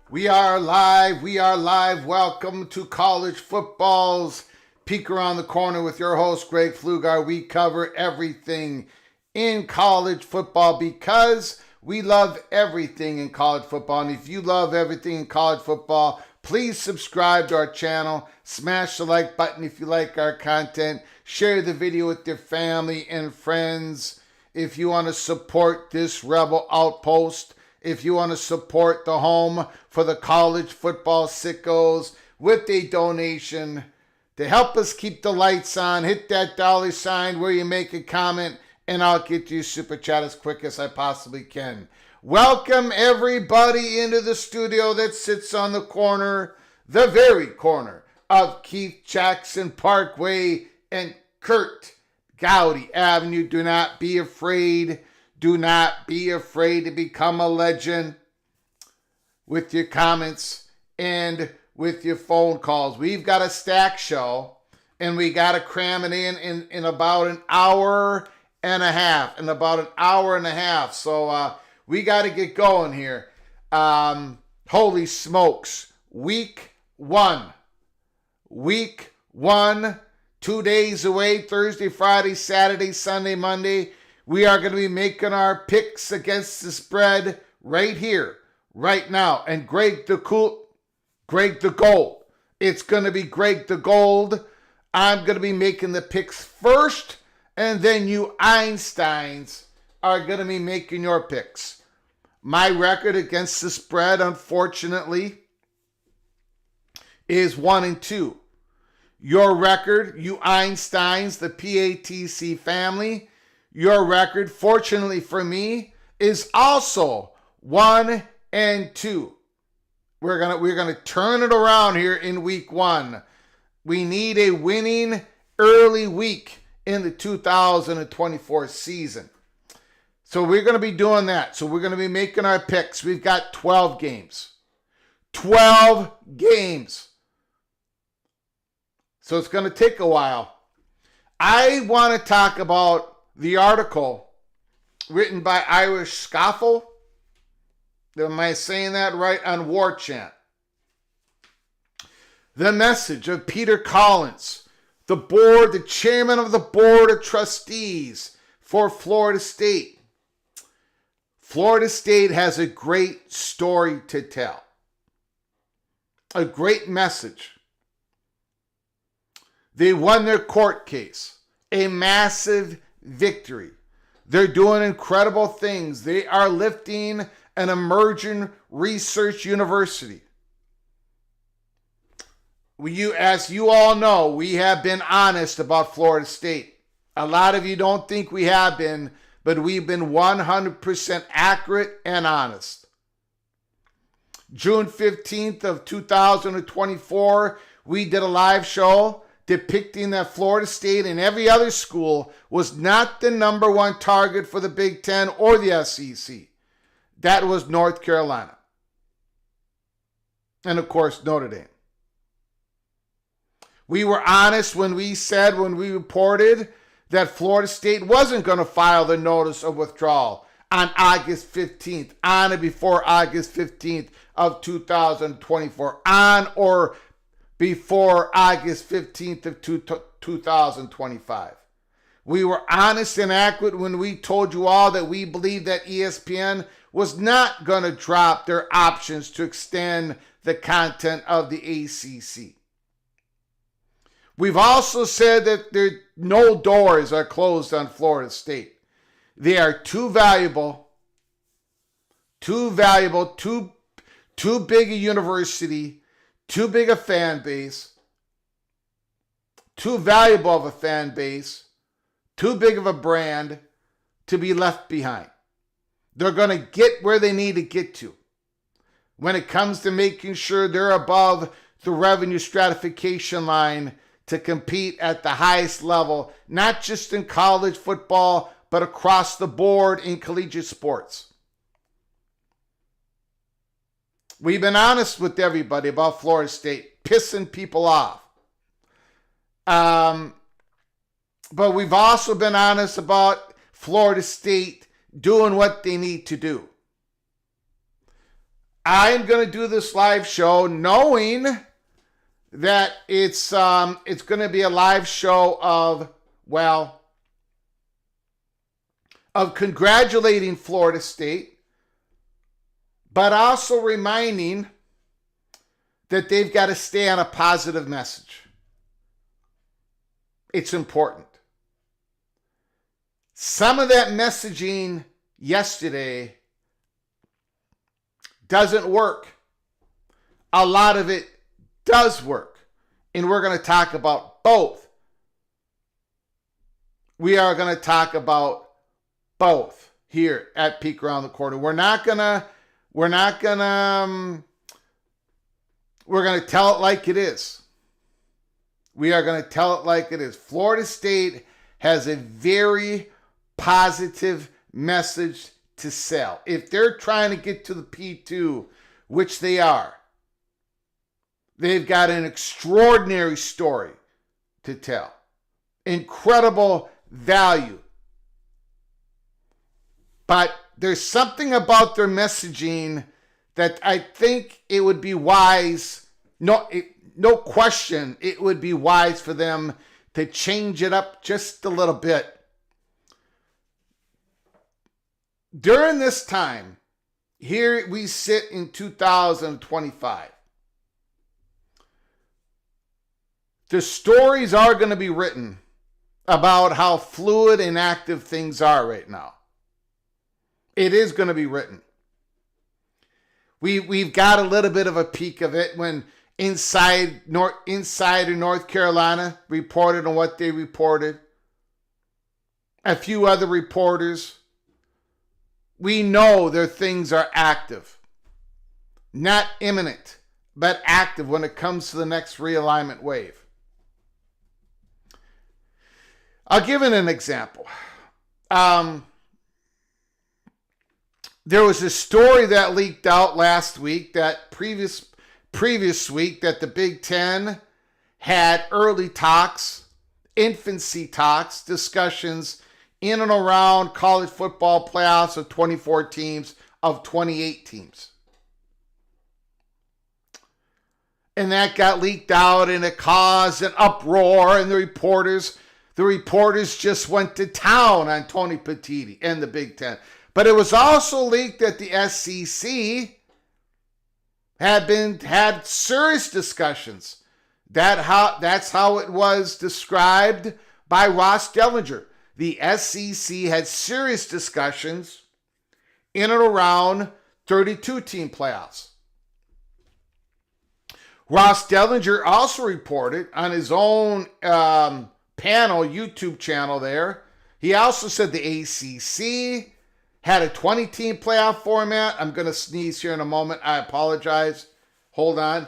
We are live. We are live. Welcome to College Football's Peek Around the Corner with your host, Greg Pflugar. We cover everything in college football because we love everything in college football. And if you love everything in college football, please subscribe to our channel. Smash the like button if you like our content. Share the video with your family and friends. If you want to support this rebel outpost, if you want to support the home for the college football sickos with a donation to help us keep the lights on, hit that dollar sign where you make a comment, and I'll get you super chat as quick as I possibly can. Welcome everybody into the studio that sits on the corner, the very corner of Keith Jackson Parkway and Kurt Gowdy Avenue. Do not be afraid. Do not be afraid to become a legend with your comments and with your phone calls. We've got a stack show, and we got to cram it in about an hour and a half. So we got to get going here. Holy smokes. Week one. 2 days away, Thursday, Friday, Saturday, Sunday, Monday. We are going to be making our picks against the spread right here, right now. And Greg the Gold. It's going to be Greg the Gold. I'm going to be making the picks first, and then you Einsteins are going to be making your picks. My record against the spread, unfortunately, is 1-2. Your record, you Einsteins, the PATC family, your record, fortunately for me, is also 1-2. We're gonna turn it around here in week one. We need a winning early week in the 2024 season. So we're going to be doing that. So we're going to be making our picks. We've got 12 games. 12 games. So it's going to take a while. I want to talk about the article written by Irish Scoffle. Am I saying that right? On War Chant. The message of Peter Collins, the chairman of the board of trustees for Florida State. Florida State has a great story to tell. A great message. They won their court case. A massive victory. They're doing incredible things. They are lifting an emerging research university. As you all know, we have been honest about Florida State. A lot of you don't think we have been, but we've been 100% accurate and honest. June 15th of 2024, we did a live show depicting that Florida State and every other school was not the number one target for the Big Ten or the SEC. That was North Carolina. And of course, Notre Dame. We were honest when we reported that Florida State wasn't going to file the notice of withdrawal on August 15th, on or before August 15th of 2024, on or before August 15th of 2025. We were honest and accurate when we told you all that we believed that ESPN was not going to drop their options to extend the content of the ACC. We've also said that no doors are closed on Florida State. They are too valuable, too big a university, too big a fan base, too valuable of a fan base, too big of a brand to be left behind. They're going to get where they need to get to when it comes to making sure they're above the revenue stratification line to compete at the highest level, not just in college football, but across the board in collegiate sports. We've been honest with everybody about Florida State, pissing people off. But we've also been honest about Florida State doing what they need to do. I'm going to do this live show knowing that it's going to be a live show of congratulating Florida State, but also reminding that they've got to stay on a positive message. It's important. Some of that messaging yesterday doesn't work. A lot of it does work. And we're going to talk about both. We are going to talk about both here at Peek Around the Corner. We're going to tell it like it is. We are going to tell it like it is. Florida State has a very positive message to sell. If they're trying to get to the P2, which they are, they've got an extraordinary story to tell. Incredible value. But there's something about their messaging that I think it would be wise, no question, it would be wise for them to change it up just a little bit. During this time, here we sit in 2025. The stories are going to be written about how fluid and active things are right now. It is going to be written. We've got a little bit of a peek of it when Insider North Carolina reported on what they reported. A few other reporters. We know their things are active. Not imminent, but active when it comes to the next realignment wave. I'll give it an example. There was a story that leaked out last week, that previous week, that the Big Ten had early talks, infancy talks, discussions in and around college football playoffs of 24 teams, of 28 teams. And that got leaked out, and it caused an uproar, and the reporters just went to town on Tony Petitti and the Big Ten. But it was also leaked that the SEC had serious discussions. That's how it was described by Ross Dellinger. The SEC had serious discussions in and around 32-team playoffs. Ross Dellinger also reported on his own panel, YouTube channel there. He also said the ACC had a 20-team playoff format. I'm going to sneeze here in a moment. I apologize. Hold on.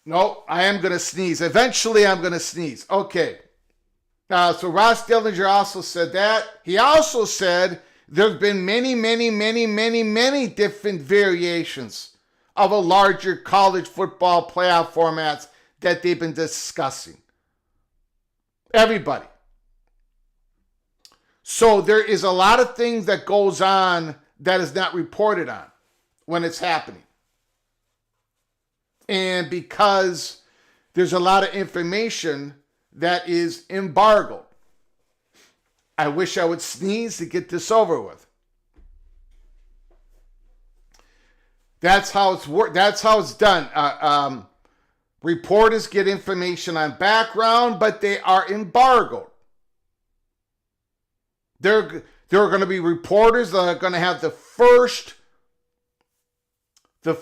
No, I am going to sneeze. Eventually, I'm going to sneeze. Okay. So Ross Dellinger also said that. He also said there have been many different variations of a larger college football playoff formats that they've been discussing. Everybody. So there is a lot of things that goes on that is not reported on when it's happening. And because there's a lot of information that is embargoed. I wish I would sneeze to get this over with. That's how it's done. Reporters get information on background, but they are embargoed. There are going to be reporters that are going to have the first, they're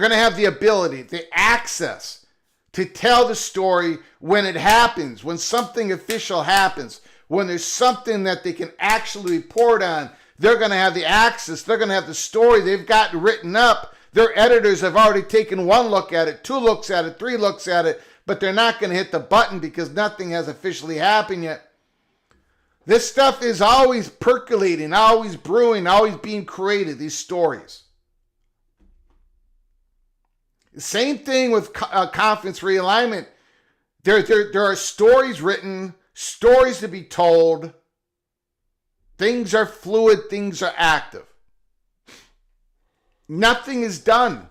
going to have the ability, the access to tell the story when it happens, when something official happens, when there's something that they can actually report on. They're going to have the access. They're going to have the story. They've got written up. Their editors have already taken one look at it, 2 looks at it, 3 looks at it, but they're not going to hit the button because nothing has officially happened yet. This stuff is always percolating, always brewing, always being created, these stories. Same thing with conference realignment. There are stories written, stories to be told. Things are fluid, things are active. Nothing is done.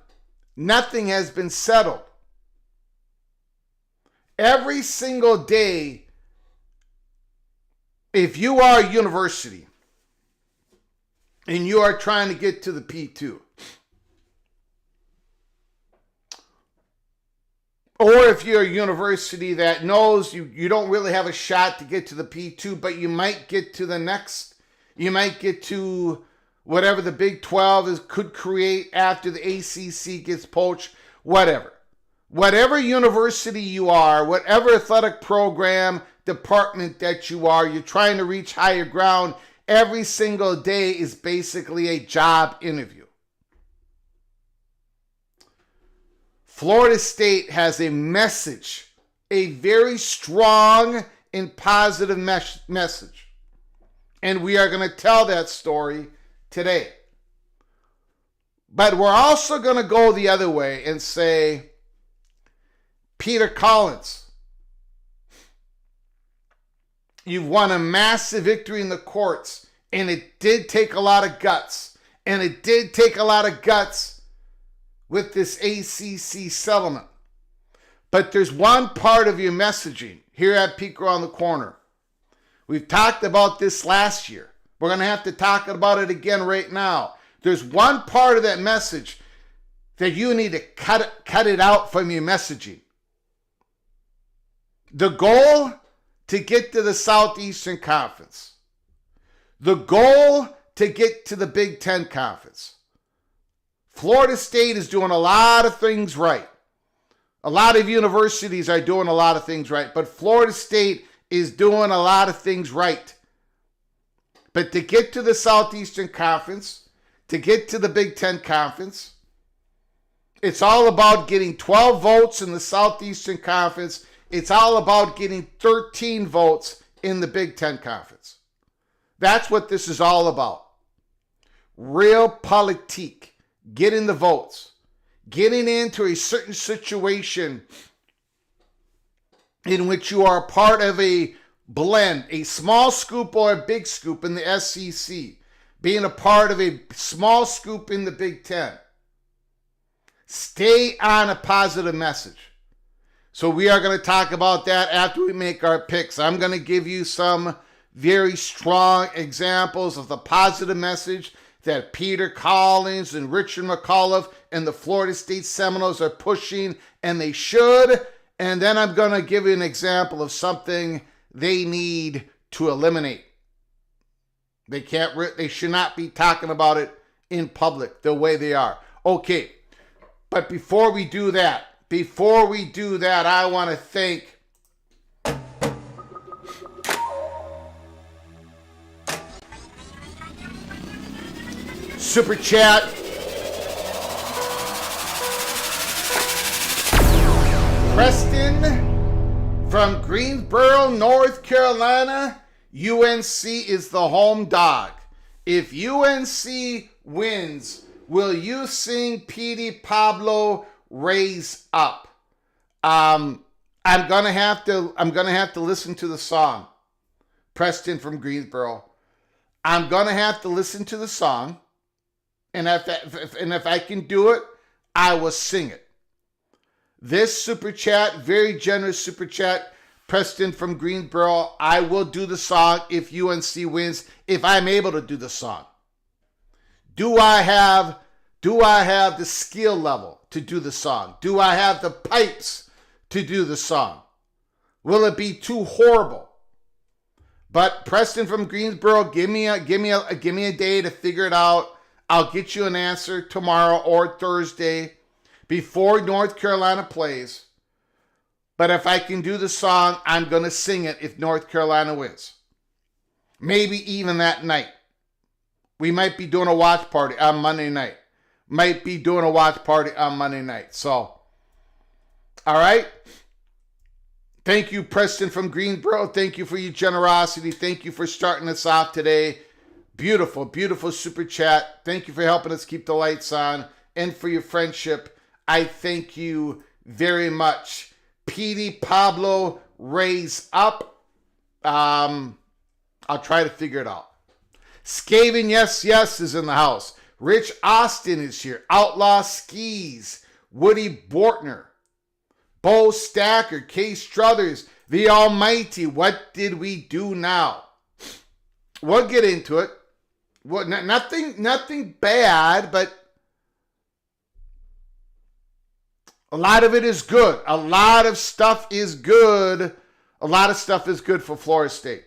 Nothing has been settled. Every single day, if you are a university and you are trying to get to the P2, or if you're a university that knows you don't really have a shot to get to the P2, but you might get to the next, you might get to whatever the Big 12 could create after the ACC gets poached, whatever. Whatever university you are, whatever athletic program, department that you are, you're trying to reach higher ground, every single day is basically a job interview. Florida State has a message, a very strong and positive message. And we are going to tell that story today. But we're also going to go the other way and say, Peter Collins, you've won a massive victory in the courts, and it did take a lot of guts. And it did take a lot of guts with this ACC settlement. But there's one part of your messaging here at Peek Around the Corner. We've talked about this last year. We're going to have to talk about it again right now. There's one part of that message that you need to cut it out from your messaging. The goal to get to the Southeastern Conference. The goal to get to the Big Ten Conference. Florida State is doing a lot of things right. A lot of universities are doing a lot of things right, but Florida State is doing a lot of things right. But to get to the Southeastern Conference, to get to the Big Ten Conference, It's all about getting 12 votes in the Southeastern Conference. It's all about getting 13 votes in the Big Ten Conference. That's what this is all about. Real politique. Getting the votes. Getting into a certain situation in which you are a part of a blend, a small scoop or a big scoop in the SEC. Being a part of a small scoop in the Big Ten. Stay on a positive message. So we are going to talk about that after we make our picks. I'm going to give you some very strong examples of the positive message that Peter Collins and Richard McAuliffe and the Florida State Seminoles are pushing, and they should. And then I'm going to give you an example of something they need to eliminate. They should not be talking about it in public the way they are. Okay, but before we do that, I want to thank Super Chat, Preston from Greensboro, North Carolina. UNC is the home dog. If UNC wins, will you sing Petey Pablo Raise Up? I'm gonna have to listen to the song. Preston from Greensboro. I'm gonna have to listen to the song, and if I can do it, I will sing it. This super chat, very generous super chat, Preston from Greensboro. I will do the song if UNC wins, if I'm able to do the song. Do I have the skill level to do the song? Do I have the pipes to do the song? Will it be too horrible? But Preston from Greensboro, give me a day to figure it out. I'll get you an answer tomorrow or Thursday before North Carolina plays. But if I can do the song, I'm going to sing it if North Carolina wins. Maybe even that night. We might be doing a watch party on Monday night. So, all right. Thank you, Preston from Greensboro. Thank you for your generosity. Thank you for starting us off today. Beautiful, beautiful super chat. Thank you for helping us keep the lights on and for your friendship. I thank you very much. Petey Pablo Raise Up. I'll try to figure it out. Skaven Yes is in the house. Rich Austin is here. Outlaw Skis. Woody Bortner. Bo Stacker. Kay Struthers. The Almighty. What did we do now? We'll get into it. Well, nothing bad, but a lot of it is good. A lot of stuff is good. A lot of stuff is good for Florida State.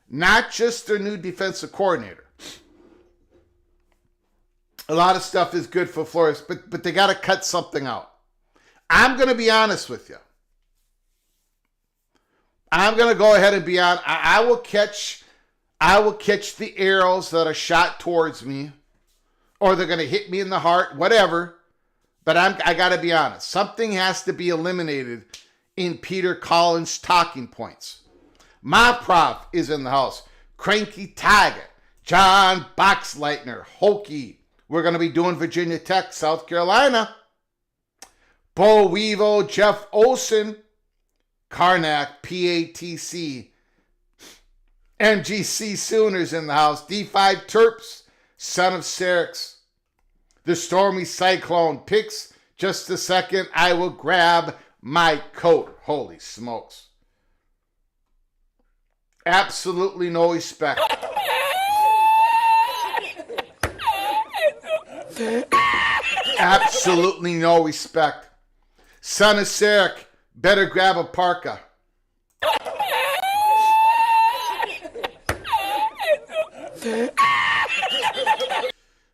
Not just their new defensive coordinator. A lot of stuff is good for Florida, but they got to cut something out. I'm going to be honest with you. I'm going to go ahead and be honest. I will catch the arrows that are shot towards me, or they're going to hit me in the heart, whatever. But I got to be honest. Something has to be eliminated in Peter Collins' talking points. My prof is in the house. Cranky Tiger, John Boxleitner, Hokie. We're going to be doing Virginia Tech, South Carolina. Bo Weevo, Jeff Olson, Karnak, PATC, MGC Sooners in the house. D5 Terps, Son of Serix, the Stormy Cyclone. Picks just a second. I will grab my coat. Holy smokes. Absolutely no respect. Absolutely no respect. Son of Serich, better grab a parka.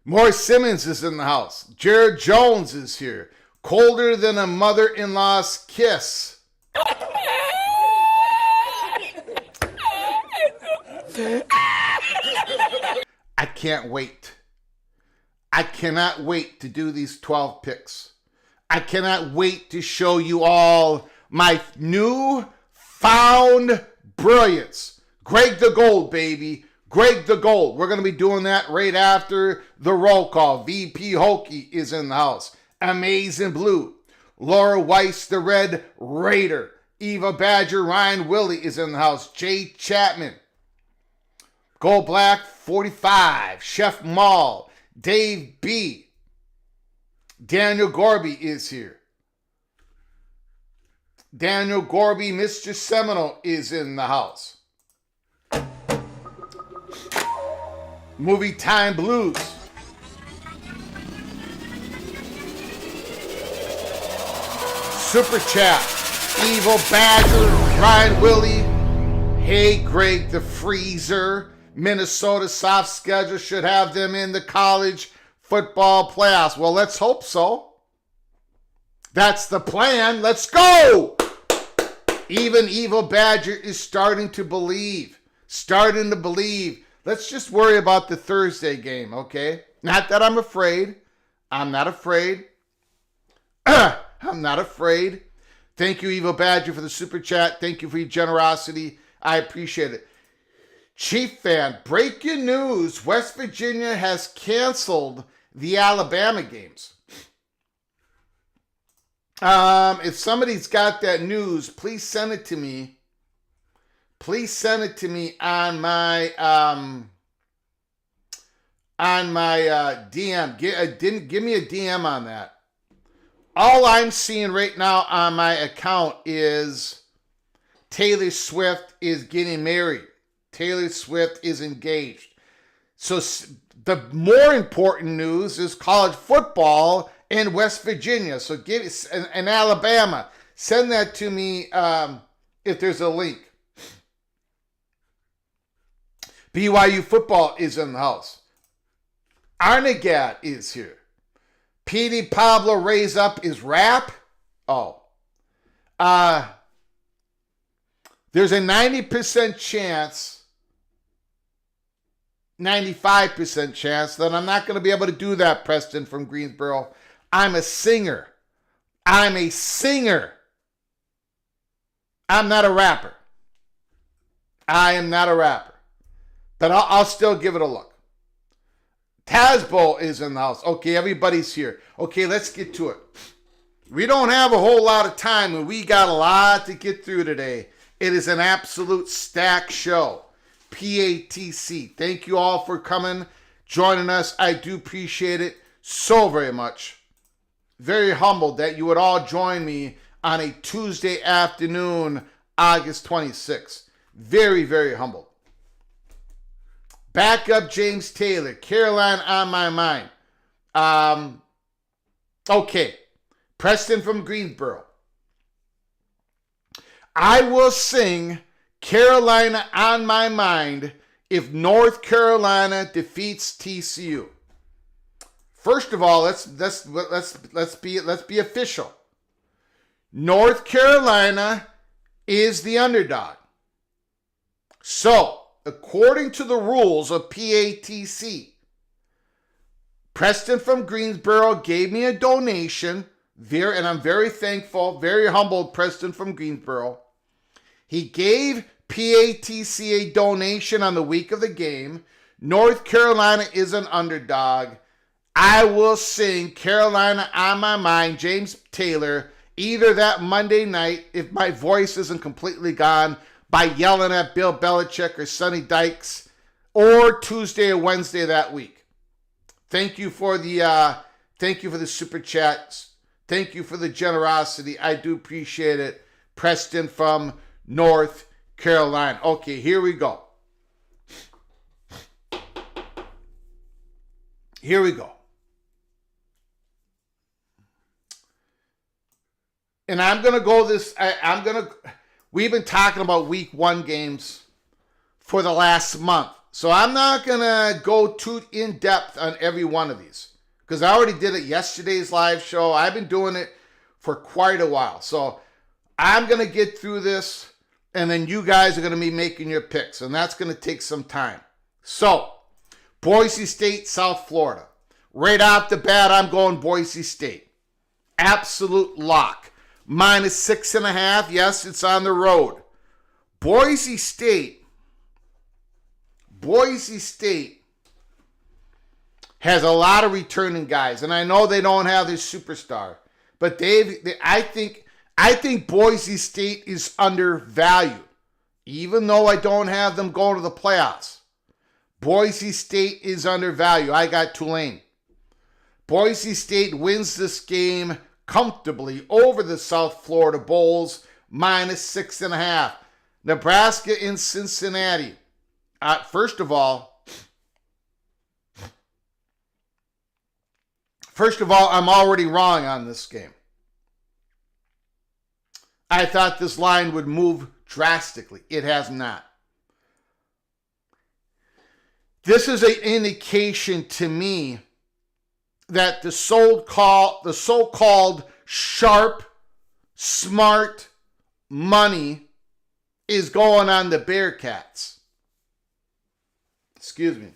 Morris Simmons is in the house. Jared Jones is here. Colder than a mother-in-law's kiss. I can't wait. I cannot wait to do these 12 picks. I cannot wait to show you all my new found brilliance. Greg the Gold, baby. Greg the Gold. We're going to be doing that right after the roll call. VP Hokey is in the house. Amazing Blue. Laura Weiss, the Red Raider. Eva Badger, Ryan Willie is in the house. Jay Chapman. Gold Black 45. Chef Maul. Dave B. Daniel Gorby is here. Daniel Gorby, Mr. Seminole, is in the house. Movie Time Blues. Super Chat. Evil Badger. Ryan Willie. Hey Greg the Freezer. Minnesota soft schedule should have them in the college football playoffs. Well, let's hope so. That's the plan. Let's go. Even Evil Badger is starting to believe. Let's just worry about the Thursday game, okay? Not that I'm afraid. I'm not afraid. I'm not afraid. Thank you, Evil Badger, for the super chat. Thank you for your generosity. I appreciate it. Chief fan, breaking news. West Virginia has canceled the Alabama games. If somebody's got that news, please send it to me. Please send it to me on my DM. Give me a DM on that. All I'm seeing right now on my account is Taylor Swift is getting married. Taylor Swift is engaged. So the more important news is college football in West Virginia. So give in Alabama. Send that to me if there's a link. BYU football is in the house. Arnegat is here. Petey Pablo raise up his rap. Oh. There's a 90% chance, 95% chance that I'm not going to be able to do that, Preston from Greensboro. I'm a singer. I'm not a rapper. I am not a rapper. But I'll still give it a look. Tazbo is in the house. Okay, everybody's here. Okay, let's get to it. We don't have a whole lot of time, and we got a lot to get through today. It is an absolute stacked show. PATC. Thank you all for coming, joining us. I do appreciate it so very much. Very humbled that you would all join me on a Tuesday afternoon, August 26th. Very, very humbled. Backup James Taylor. Caroline on my mind. Okay. Preston from Greensboro. I will sing Carolina on my mind if North Carolina defeats TCU. First of all, let's be official. North Carolina is the underdog. So, according to the rules of PATC, Preston from Greensboro gave me a donation, and I'm very thankful, very humbled, Preston from Greensboro. He gave PATC a donation on the week of the game. North Carolina is an underdog. I will sing Carolina on my mind, James Taylor, either that Monday night, if my voice isn't completely gone, by yelling at Bill Belichick or Sonny Dykes, or Tuesday or Wednesday that week. Thank you for the super chats. Thank you for the generosity. I do appreciate it. Preston from North Carolina. Okay, here we go. Here we go. And I'm going to go this, we've been talking about week 1 games for the last month. So I'm not going to go too in depth on every one of these because I already did it yesterday's live show. I've been doing it for quite a while. So I'm going to get through this and then you guys are going to be making your picks and that's going to take some time. So Boise State, South Florida. Right off the bat, I'm going Boise State. Absolute lock. -6.5. Yes, it's on the road. Boise State has a lot of returning guys, and I know they don't have their superstar, but I think Boise State is undervalued, even though I don't have them going to the playoffs. Boise State is undervalued. I got Tulane. Boise State wins this game comfortably over the South Florida Bulls, -6.5. Nebraska in Cincinnati. First of all, I'm already wrong on this game. I thought this line would move drastically. It has not. This is an indication to me that the so-called sharp, smart money is going on the Bearcats. Excuse me.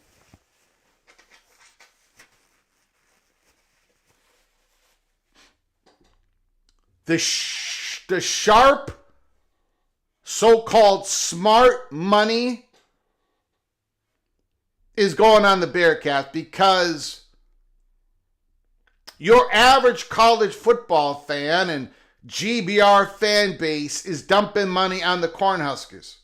The sharp, so-called smart money is going on the Bearcats because your average college football fan and GBR fan base is dumping money on the Cornhuskers.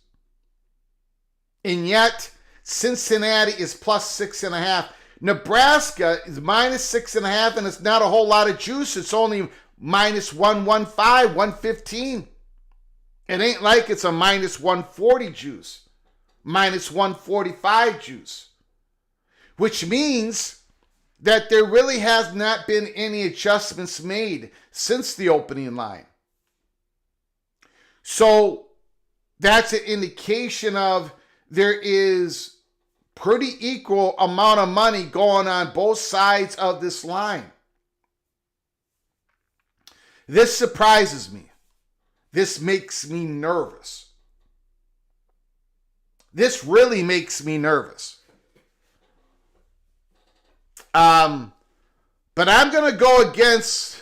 And yet, Cincinnati is +6.5. Nebraska is -6.5, and it's not a whole lot of juice. It's only -115, 115. It ain't like it's a -140 juice, -145 juice, which means that there really has not been any adjustments made since the opening line. So that's an indication of there is pretty equal amount of money going on both sides of this line. This surprises me. This makes me nervous. This really makes me nervous. But I'm going to go against...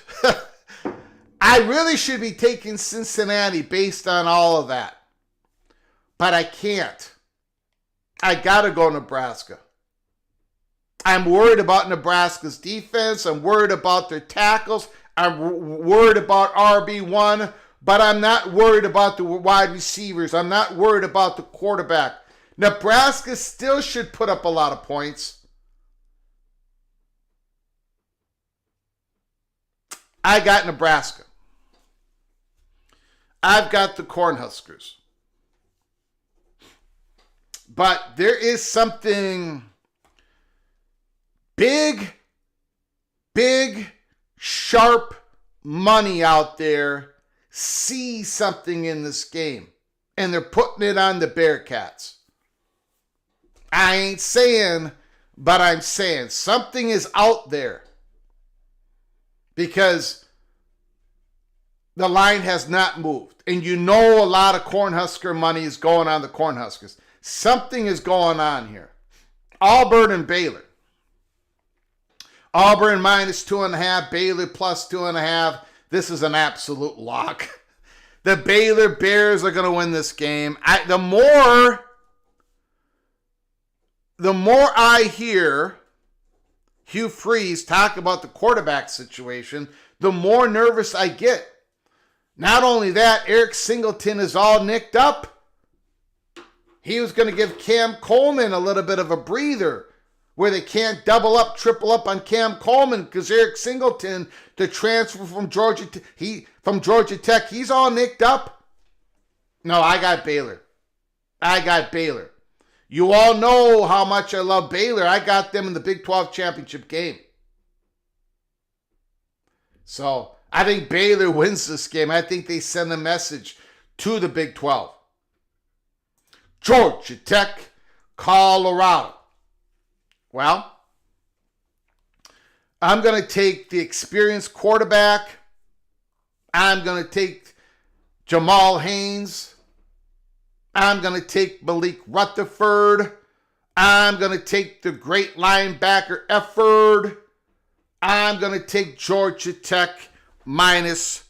I really should be taking Cincinnati based on all of that. But I can't. I got to go Nebraska. I'm worried about Nebraska's defense. I'm worried about their tackles. I'm worried about RB1. But I'm not worried about the wide receivers. I'm not worried about the quarterback. Nebraska still should put up a lot of points. I got Nebraska. I've got the Cornhuskers. But there is something big, sharp money out there see something in this game. And they're putting it on the Bearcats. I ain't saying, but I'm saying something is out there. Because the line has not moved. And you know a lot of Cornhusker money is going on the Cornhuskers. Something is going on here. Auburn and Baylor. Auburn -2.5, Baylor +2.5. This is an absolute lock. The Baylor Bears are going to win this game. The more I hear Hugh Freeze talk about the quarterback situation, the more nervous I get. Not only that, Eric Singleton is all nicked up. He was going to give Cam Coleman a little bit of a breather where they can't double up, triple up on Cam Coleman because Eric Singleton, the transfer from Georgia Tech, he's all nicked up. No, I got Baylor. You all know how much I love Baylor. I got them in the Big 12 championship game. So I think Baylor wins this game. I think they send a message to the Big 12. Georgia Tech, Colorado. Well, I'm going to take the experienced quarterback. I'm going to take Jamal Haynes. I'm going to take Malik Rutherford. I'm going to take the great linebacker Efford. I'm going to take Georgia Tech minus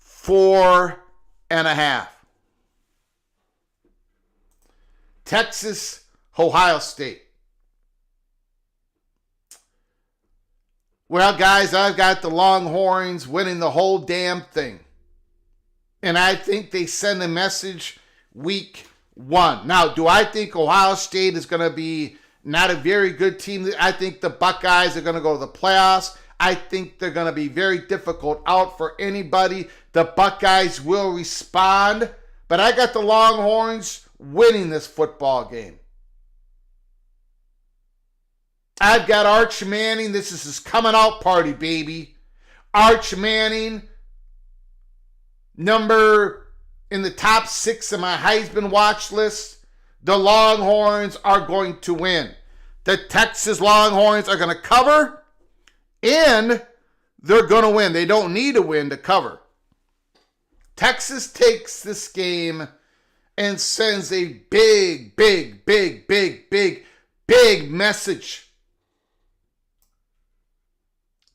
4.5. Texas, Ohio State. Well, guys, I've got the Longhorns winning the whole damn thing. And I think they send a message week 1. Now, do I think Ohio State is going to be not a very good team? I think the Buckeyes are going to go to the playoffs. I think they're going to be very difficult out for anybody. The Buckeyes will respond. But I got the Longhorns winning this football game. I've got Arch Manning. This is his coming out party, baby. Arch Manning, number in the top 6 of my Heisman watch list. The Longhorns are going to win. The Texas Longhorns are going to cover, and they're going to win. They don't need a win to cover. Texas takes this game and sends a big message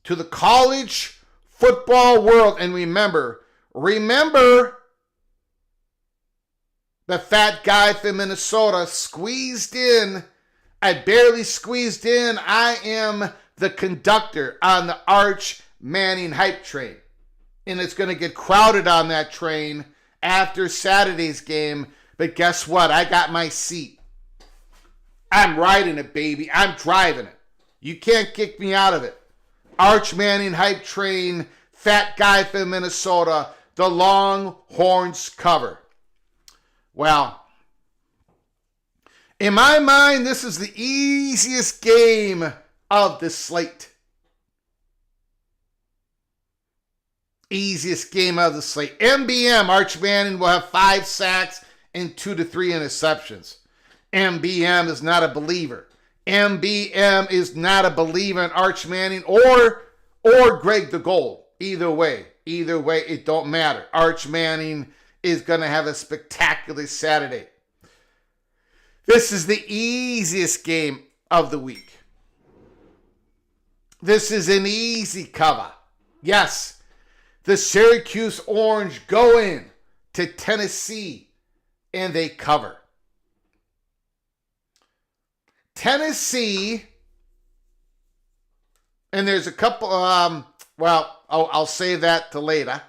to the college football world. And remember the fat guy from Minnesota squeezed in. I barely squeezed in. I am the conductor on the Arch Manning hype train. And it's going to get crowded on that train after Saturday's game. But guess what? I got my seat. I'm riding it, baby. I'm driving it. You can't kick me out of it. Arch Manning hype train, fat guy from Minnesota, the Longhorns cover. Well, in my mind, this is the easiest game of the slate. Easiest game of the slate. MBM, Arch Manning will have 5 sacks and 2 to 3 interceptions. MBM is not a believer. MBM is not a believer in Arch Manning or Greg the Gold. Either way, it don't matter. Arch Manning is going to have a spectacular Saturday. This is the easiest game of the week. This is an easy cover. Yes, the Syracuse Orange go in to Tennessee and they cover. Tennessee, and there's a couple, I'll save that to later.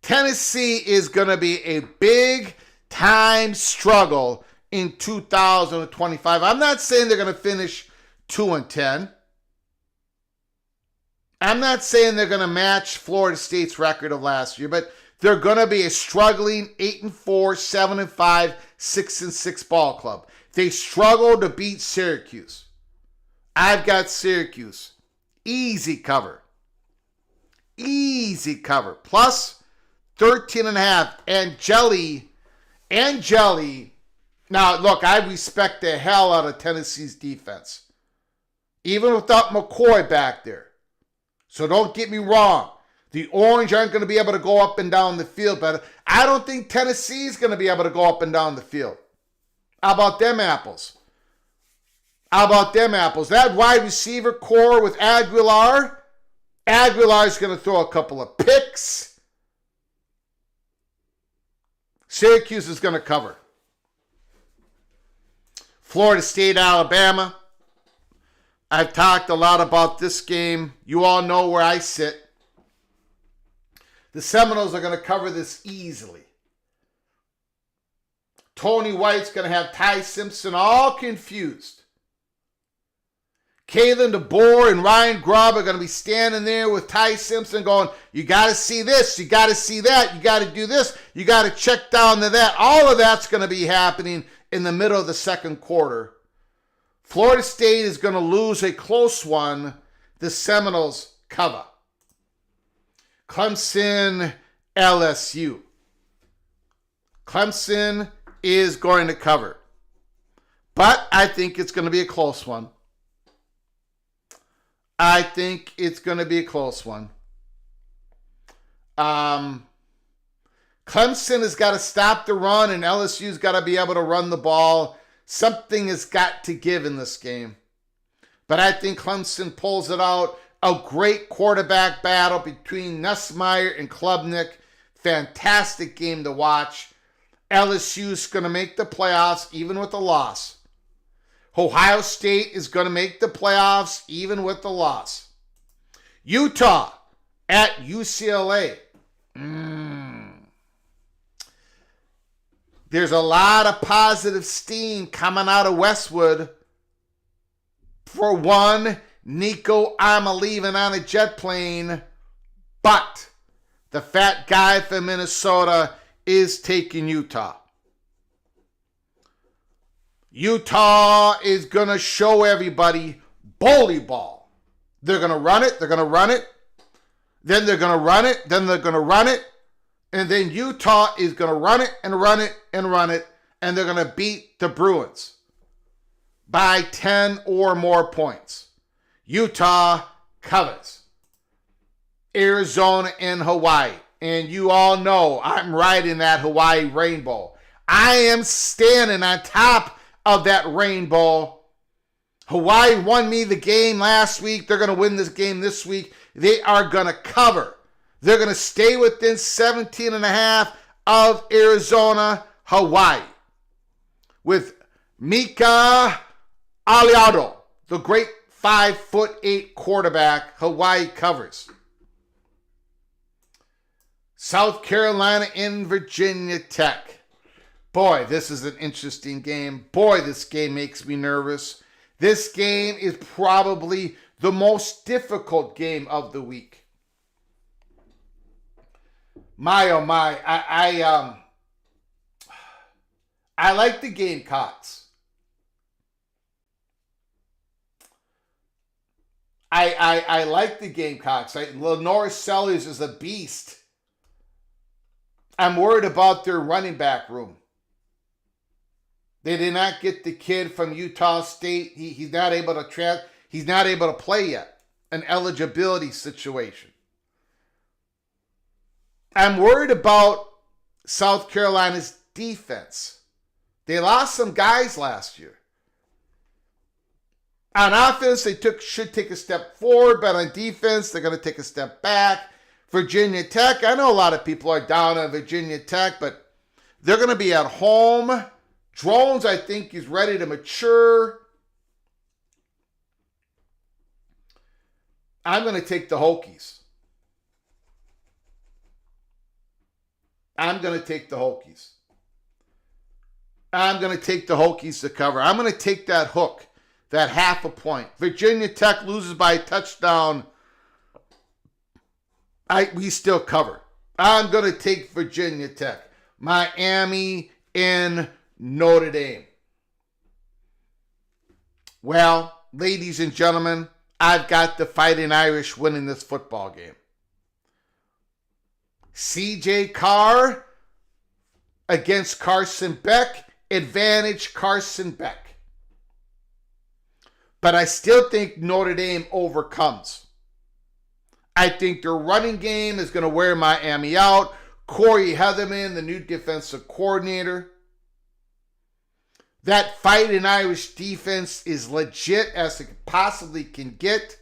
Tennessee is going to be a big time struggle in 2025. I'm not saying they're going to finish 2-10. I'm not saying they're going to match Florida State's record of last year, but they're going to be a struggling 8-4, 7-5, 6-6 ball club. They struggle to beat Syracuse. I've got Syracuse. Easy cover. Easy cover. Plus 13.5. And Jelly. Now, look, I respect the hell out of Tennessee's defense. Even without McCoy back there. So don't get me wrong. The Orange aren't going to be able to go up and down the field, but I don't think Tennessee is going to be able to go up and down the field. How about them apples? That wide receiver core with Aguilar. Aguilar's going to throw a couple of picks. Syracuse is going to cover. Florida State, Alabama. I've talked a lot about this game. You all know where I sit. The Seminoles are going to cover this easily. Tony White's going to have Ty Simpson all confused. Kalen DeBoer and Ryan Grubb are going to be standing there with Ty Simpson going, you got to see this, you got to see that, you got to do this, you got to check down to that. All of that's going to be happening in the middle of the second quarter. Florida State is going to lose a close one. The Seminoles cover. Clemson, LSU. Clemson is going to cover. But I think it's going to be a close one. Clemson has got to stop the run, and LSU's got to be able to run the ball. Something has got to give in this game. But I think Clemson pulls it out. a great quarterback battle between Nussmeier and Klubnik. Fantastic game to watch. LSU's going to make the playoffs even with a loss. Ohio State is going to make the playoffs even with the loss. Utah at UCLA. There's a lot of positive steam coming out of Westwood. For one, Nico Arma leaving on a jet plane, but the fat guy from Minnesota is taking Utah. Utah is going to show everybody bully ball. They're going to run it, then they're going to run it, and then Utah is going to run it, and they're going to beat the Bruins by 10 or more points. Utah covers. Arizona and Hawaii. And you all know I'm riding that Hawaii rainbow. I am standing on top of that rainbow. Hawaii won me the game last week. They're going to win this game this week. They are going to cover. They're going to stay within 17.5 of Arizona, Hawaii. With Mika Aliado, the great 5'8" quarterback, Hawaii covers. South Carolina and Virginia Tech. Boy, this is an interesting game. Boy, this game makes me nervous. This game is probably the most difficult game of the week. My, oh my, I like the Gamecocks. I like the Gamecocks. Lenore Sellers is a beast. I'm worried about their running back room. They did not get the kid from Utah State. He's not able to play yet. An eligibility situation. I'm worried about South Carolina's defense. They lost some guys last year. On offense, they should take a step forward, but on defense, they're going to take a step back. Virginia Tech, I know a lot of people are down on Virginia Tech, but they're going to be at home. Drones, I think, is ready to mature. I'm going to take the Hokies. I'm going to take the Hokies to cover. I'm going to take that hook, that half a point. Virginia Tech loses by a touchdown. We still cover. I'm going to take Virginia Tech. Miami and Notre Dame. Well, ladies and gentlemen, I've got the Fighting Irish winning this football game. CJ Carr against Carson Beck. Advantage Carson Beck. But I still think Notre Dame overcomes. I think their running game is going to wear Miami out. Corey Heatherman, the new defensive coordinator. That Fighting Irish defense is legit as it possibly can get.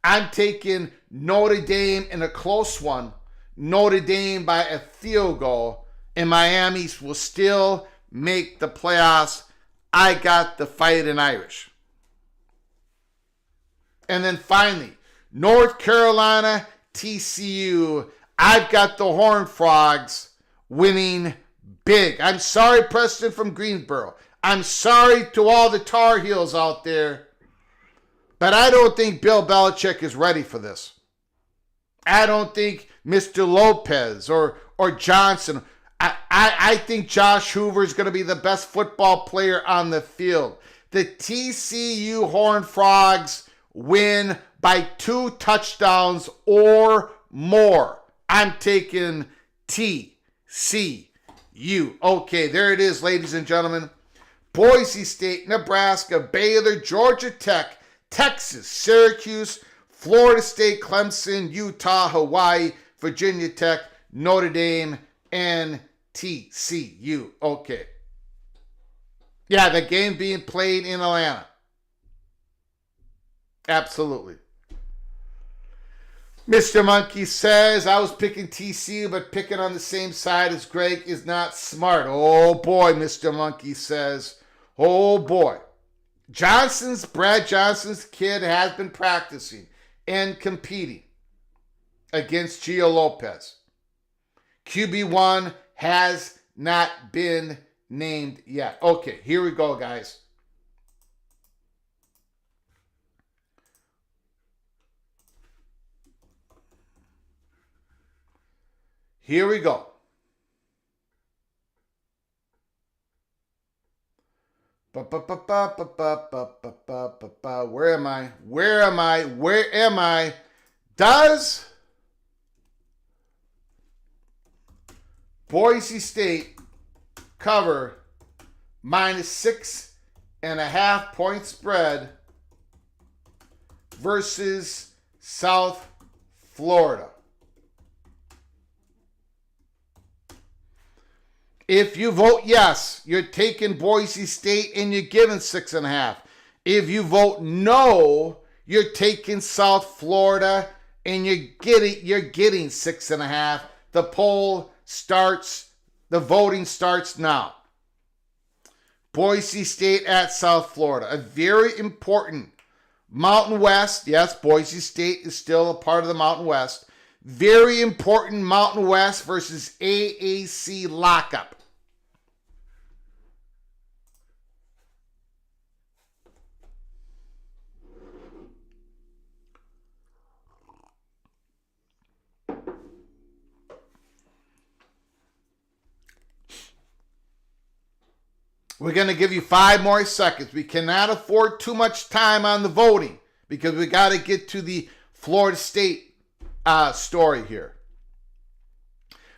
I'm taking Notre Dame in a close one. Notre Dame by a field goal. And Miami will still make the playoffs. I got the Fighting Irish. And then finally, North Carolina, TCU. I've got the Horned Frogs winning big. I'm sorry, Preston from Greensboro. I'm sorry to all the Tar Heels out there. But I don't think Bill Belichick is ready for this. I don't think Mr. Lopez or Johnson. I think Josh Hoover is going to be the best football player on the field. The TCU Horned Frogs win by 2 touchdowns or more. I'm taking TCU. Okay, there it is, ladies and gentlemen. Boise State, Nebraska, Baylor, Georgia Tech, Texas, Syracuse, Florida State, Clemson, Utah, Hawaii, Virginia Tech, Notre Dame, and TCU. Okay. Yeah, the game being played in Atlanta. Absolutely. Mr. Monkey says, I was picking TCU, but picking on the same side as Greg is not smart. Oh boy, Mr. Monkey says. Oh boy. Brad Johnson's kid has been practicing and competing against Gio Lopez. QB1 has not been named yet. Okay, here we go, guys. Here we go. Where am I? Where am I? Where am I? Does Boise State cover -6.5 point spread versus South Florida? If you vote yes, you're taking Boise State and you're giving 6.5. If you vote no, you're taking South Florida and you're getting 6.5. The voting starts now. Boise State at South Florida, a very important Mountain West. Yes, Boise State is still a part of the Mountain West. Very important Mountain West versus AAC lockup. We're going to give you 5 more seconds. We cannot afford too much time on the voting because we got to get to the Florida State story here.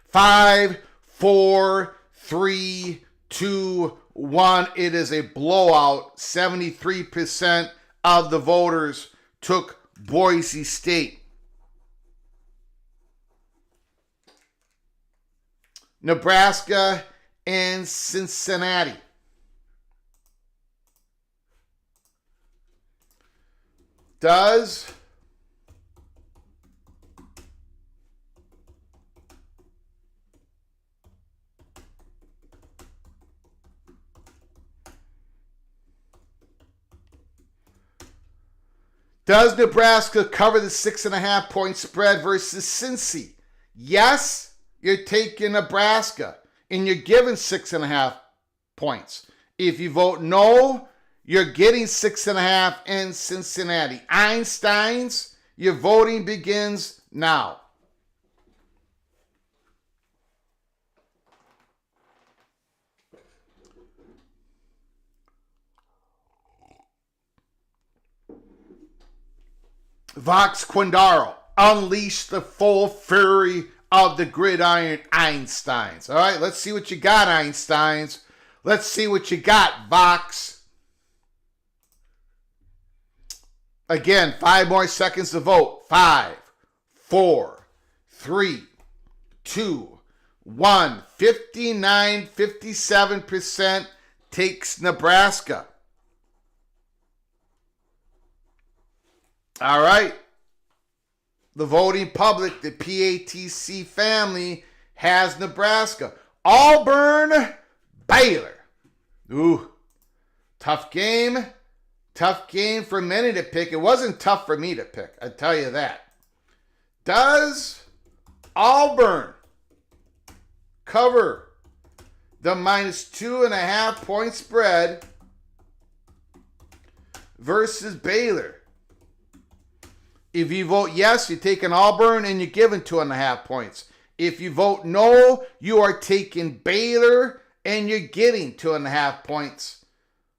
5, 4, 3, 2, 1. It is a blowout. 73% of the voters took Boise State. Nebraska and Cincinnati. Does Nebraska cover the 6.5 point spread versus Cincy? Yes, you're taking Nebraska and you're giving 6.5 points. If you vote no, you're getting 6.5 in Cincinnati. Einsteins, your voting begins now. Vox Quindaro, unleash the full fury of the gridiron, Einsteins. All right, let's see what you got, Einsteins. Let's see what you got, Vox. Again, 5 more seconds to vote. 5, 4, 3, 2, 1. 57% takes Nebraska. All right. The voting public, the PATC family, has Nebraska. Auburn, Baylor. Ooh, tough game. Tough game for many to pick. It wasn't tough for me to pick, I tell you that. Does Auburn cover the -2.5 point spread versus Baylor? If you vote yes, you're taking Auburn and you're giving 2.5 points. If you vote no, you are taking Baylor and you're getting 2.5 points.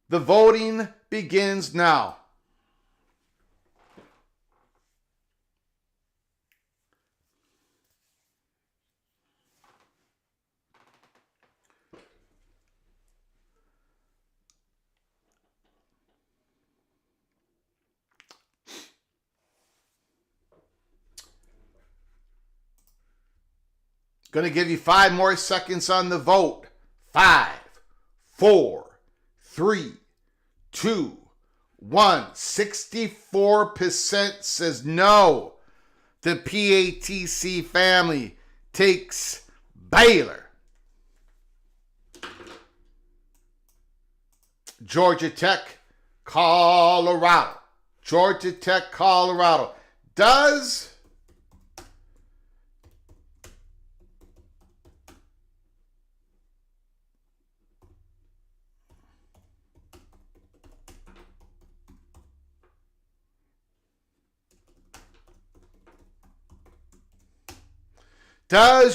The voting begins now. Going to give you 5 more seconds on the vote. 5, 4, 3, 2, 1. 64% says no. The PATC family takes Baylor. Georgia Tech, Colorado. Georgia Tech, Colorado. Does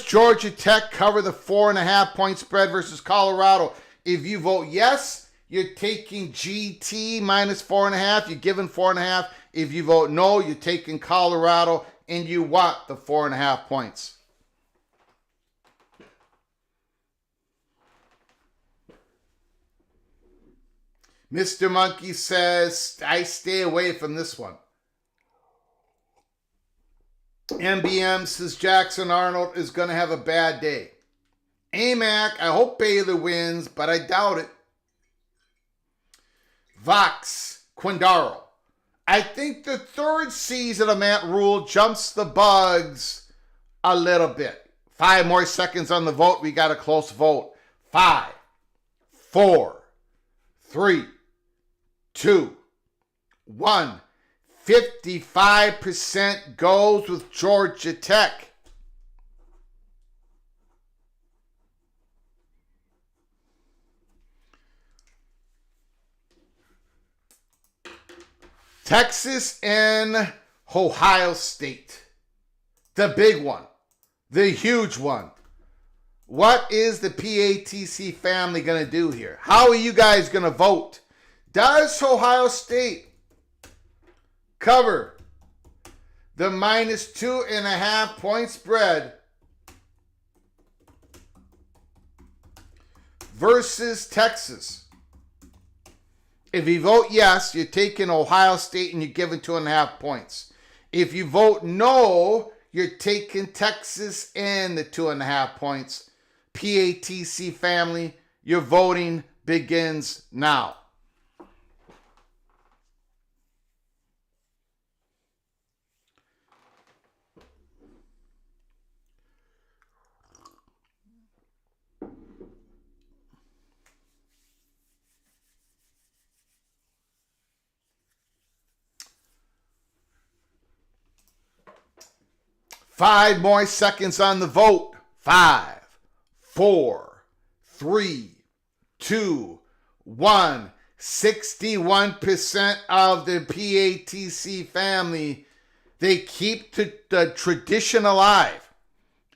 Georgia Tech cover the 4.5 point spread versus Colorado? If you vote yes, you're taking GT minus 4.5. You're giving 4.5. If you vote no, you're taking Colorado and you want the 4.5 points. Mr. Monkey says, I stay away from this one. MBM says Jackson Arnold is going to have a bad day. AMAC, I hope Baylor wins, but I doubt it. Vox Quindaro, I think the third season of Matt Rule jumps the bugs a little bit. 5 more seconds on the vote. We got a close vote. 5, 4, 3, 2, 1. 55% goes with Georgia Tech. Texas and Ohio State. The big one. The huge one. What is the PATC family going to do here? How are you guys going to vote? Does Ohio State cover the minus 2.5 point spread versus Texas? If you vote yes, you're taking Ohio State and you're giving 2.5 points. If you vote no, you're taking Texas and the 2.5 points. PATC family, your voting begins now. Five more seconds on the vote. 5, 4, 3, 2, 1. 61% of the PATC family, they keep the tradition alive.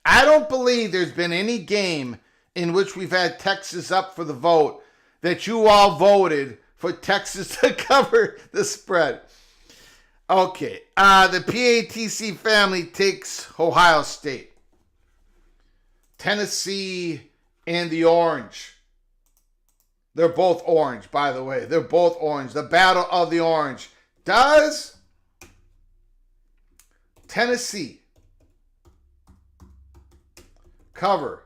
I don't believe there's been any game in which we've had Texas up for the vote that you all voted for Texas to cover the spread. Okay, the PATC family takes Ohio State. Tennessee and the Orange. They're both orange, by the way. They're both orange. The battle of the orange. Does Tennessee cover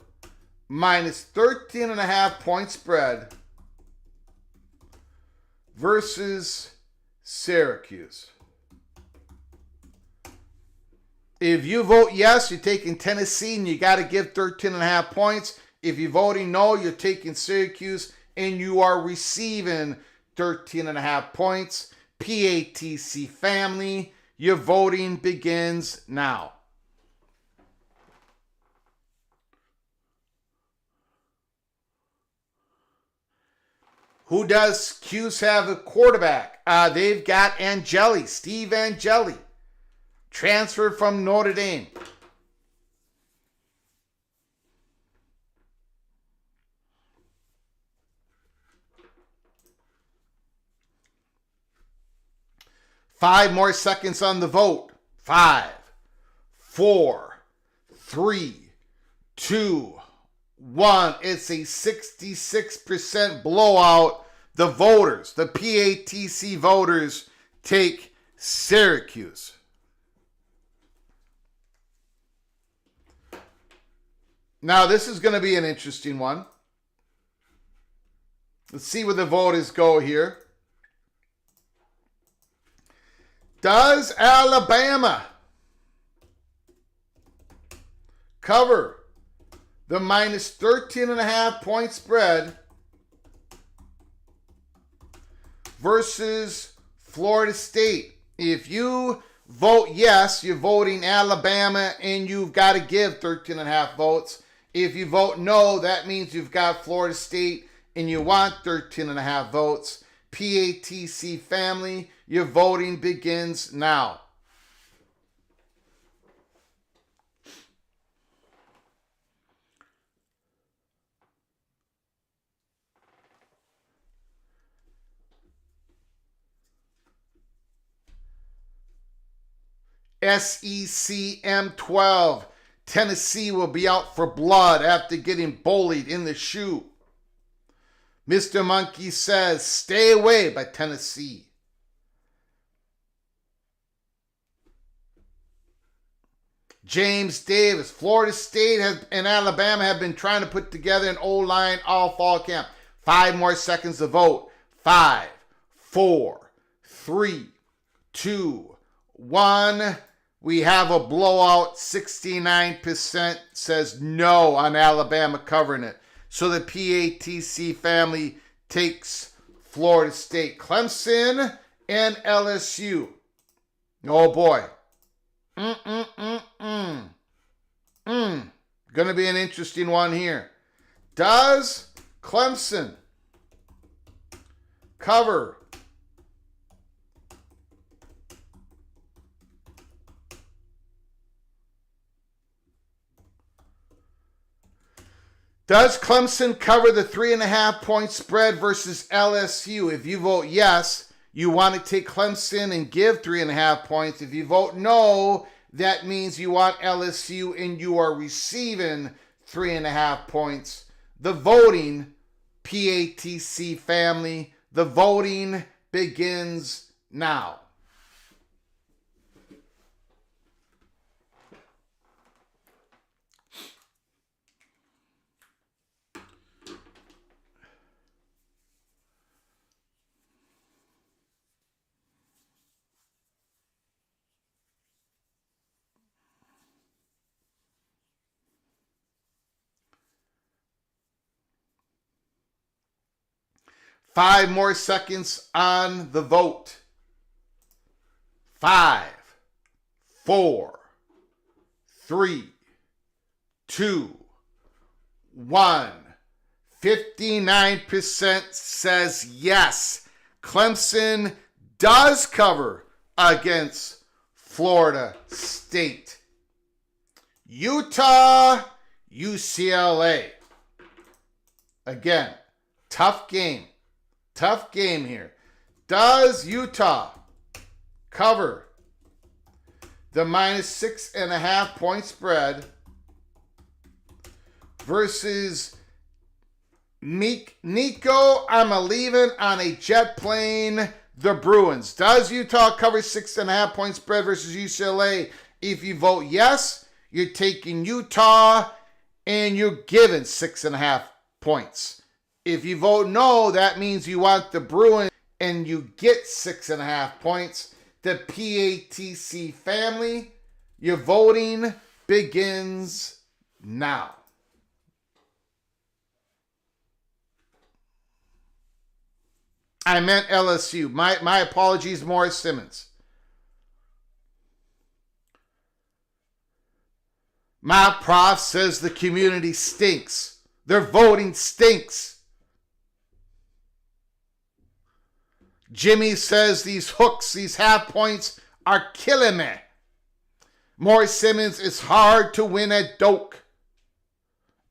minus 13.5 point spread versus Syracuse? If you vote yes, you're taking Tennessee and you got to give 13.5 points. If you're voting no, you're taking Syracuse and you are receiving 13.5 points. PATC family, your voting begins now. Who does Cuse have a quarterback? They've got Angeli, Steve Angeli. Transferred from Notre Dame. Five more seconds on the vote. 5, 4, 3, 2, 1. It's a 66% blowout. The voters, the PATC voters, take Syracuse. Now, this is going to be an interesting one. Let's see where the voters go here. Does Alabama cover the minus 13.5 point spread versus Florida State? If you vote yes, you're voting Alabama and you've got to give 13.5 votes. If you vote no, that means you've got Florida State and you want 13.5 votes. PATC family, your voting begins now. SEC M12. Tennessee will be out for blood after getting bullied in the shoe. Mr. Monkey says, stay away by Tennessee. James Davis, Florida State and Alabama have been trying to put together an O-line all fall camp. 5 more seconds to vote. 5, 4, 3, 2, 1. We have a blowout. 69% says no on Alabama covering it. So the PATC family takes Florida State. Clemson and LSU. Oh boy. Gonna be an interesting one here. Does Clemson cover Does Clemson cover the 3.5 point spread versus LSU? If you vote yes, you want to take Clemson and give 3.5 points. If you vote no, that means you want LSU and you are receiving 3.5 points. The voting, PATC family, the voting begins now. Five more seconds on the vote. 5, 4, 3, 2, 1. 59% says yes. Clemson does cover against Florida State. Utah, UCLA. Again, tough game. Tough game here. Does Utah cover the minus 6.5 point spread versus Nico? I'm leaving on a jet plane. The Bruins. Does Utah cover 6.5 point spread versus UCLA? If you vote yes, you're taking Utah and you're giving 6.5 points. If you vote no, that means you want the Bruins and you get 6.5 points. The PATC family, your voting begins now. I meant LSU. My apologies, Morris Simmons. My prof says the community stinks. Their voting stinks. Jimmy says these hooks, these half points are killing me. Morris Simmons, it's hard to win at Doak.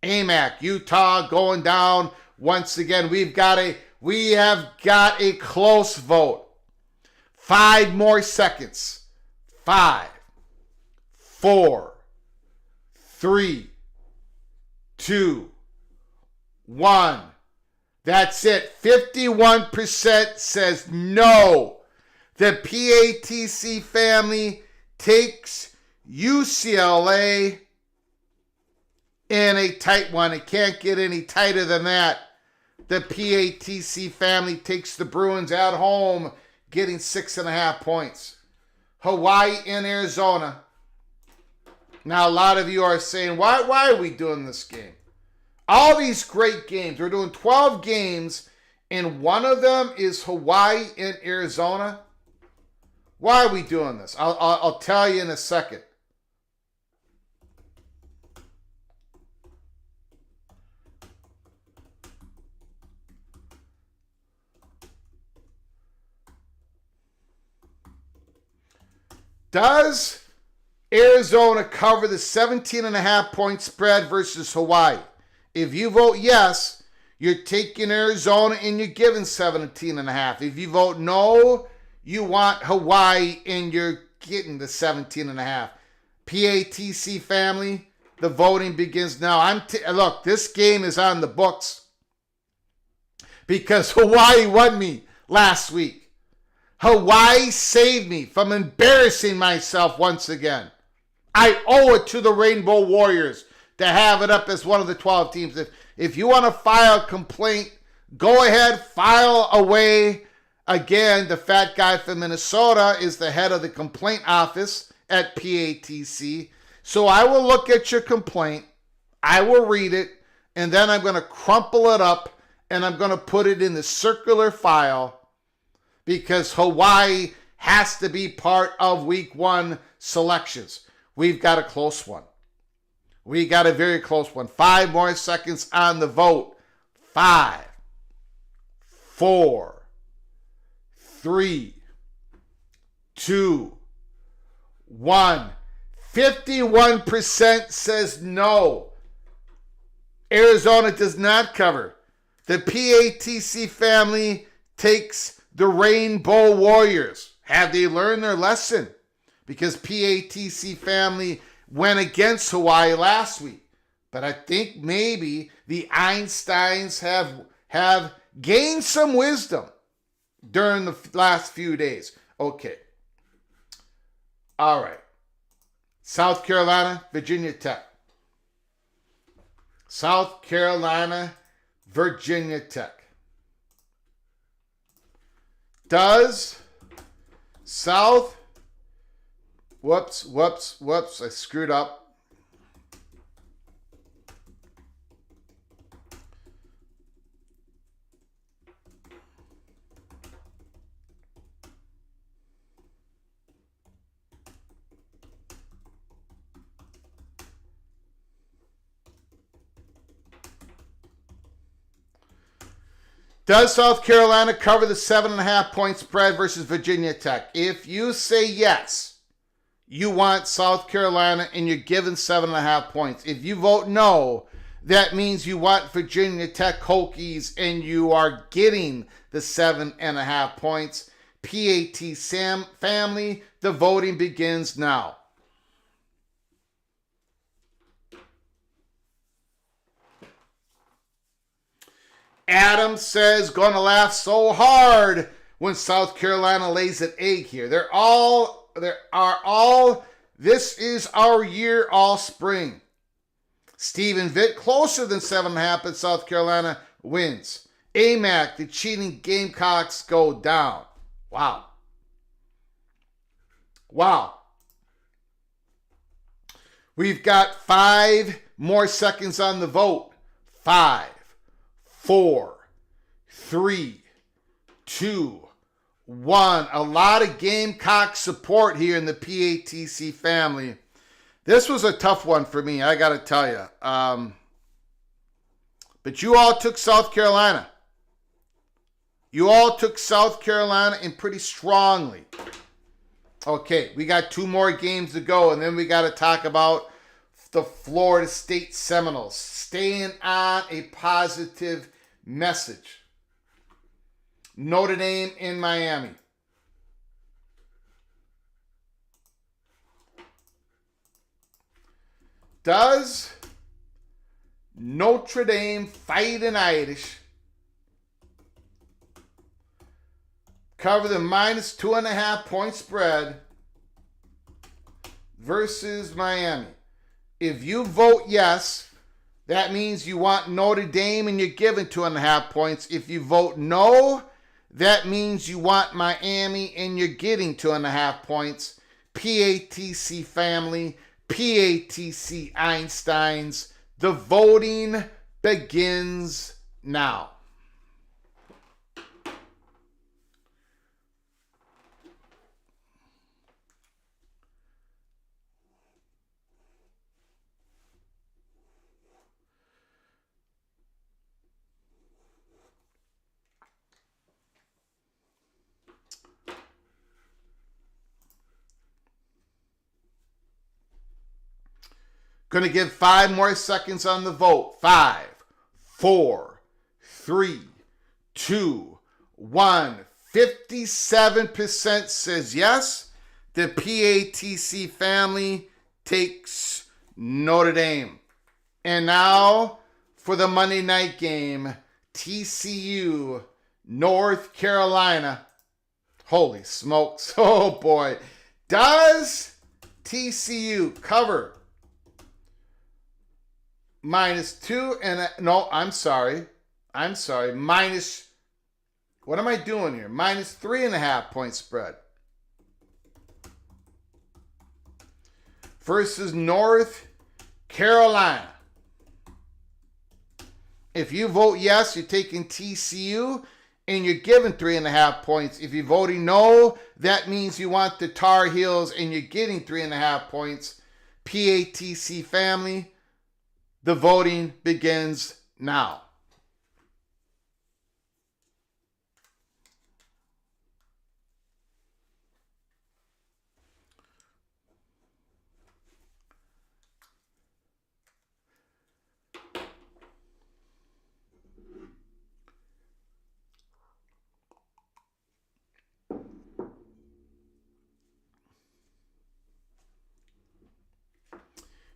AMAC, Utah going down once again. We have got a close vote. 5 more seconds. 5, 4, 3, 2, 1. That's it. 51% says no. The PATC family takes UCLA in a tight one. It can't get any tighter than that. The PATC family takes the Bruins at home, getting 6.5 points. Hawaii and Arizona. Now, a lot of you are saying, why are we doing this game? All these great games. We're doing 12 games, and one of them is Hawaii and Arizona. Why are we doing this? I'll tell you in a second. Does Arizona cover the 17.5 point spread versus Hawaii? If you vote yes, you're taking Arizona and you're giving 17.5. If you vote no, you want Hawaii and you're getting the 17.5. PATC family, the voting begins now. Look, this game is on the books because Hawaii won me last week. Hawaii saved me from embarrassing myself once again. I owe it to the Rainbow Warriors to have it up as one of the 12 teams. If you want to file a complaint, go ahead, file away. Again, the fat guy from Minnesota is the head of the complaint office at PATC. So I will look at your complaint, I will read it, and then I'm going to crumple it up and I'm going to put it in the circular file because Hawaii has to be part of week 1 selections. We've got a close one. We got a very close one. 5 more seconds on the vote. 5, 4, 3, 2, 1. 51% says no. Arizona does not cover. The PATC family takes the Rainbow Warriors. Have they learned their lesson? Because PATC family went against Hawaii last week. But I think maybe the Einsteins have gained some wisdom during the last few days. Okay. All right. South Carolina, Virginia Tech. South Carolina, Virginia Tech. Does South... Whoops, I screwed up. Does South Carolina cover the 7.5 point spread versus Virginia Tech? If you say yes, you want South Carolina and you're given 7.5 points. If you vote no, that means you want Virginia Tech Hokies and you are getting the 7.5 points. PAT family, the voting begins now. Adam says, gonna laugh so hard when South Carolina lays an egg here. This is our year all spring. Stephen Vitt, closer than 7.5, but South Carolina wins. AMAC, the cheating Gamecocks go down. Wow. We've got 5 more seconds on the vote. 5, 4, 3, 2, 1. A lot of Gamecock support here in the PATC family. This was a tough one for me, I got to tell you. But you all took South Carolina. You all took South Carolina and pretty strongly. Okay, we got 2 more games to go, and then we got to talk about the Florida State Seminoles. Staying on a positive message. Notre Dame in Miami. Does Notre Dame Fighting Irish cover the minus 2.5 point spread versus Miami? If you vote yes, that means you want Notre Dame and you're given 2.5 points. If you vote no, that means you want Miami and you're getting 2.5 points. PATC family, PATC Einsteins. The voting begins now. Going to give 5 more seconds on the vote. 5, 4, 3, 2, 1. 57% says yes. The PATC family takes Notre Dame. And now for the Monday night game, TCU, North Carolina. Holy smokes. Oh boy. Does TCU cover -2 and no, I'm sorry. Minus, what am I doing here? -3.5 point spread versus North Carolina. If you vote yes, you're taking TCU and you're giving 3.5 points. If you're voting no, that means you want the Tar Heels and you're getting 3.5 points. PATC family, the voting begins now.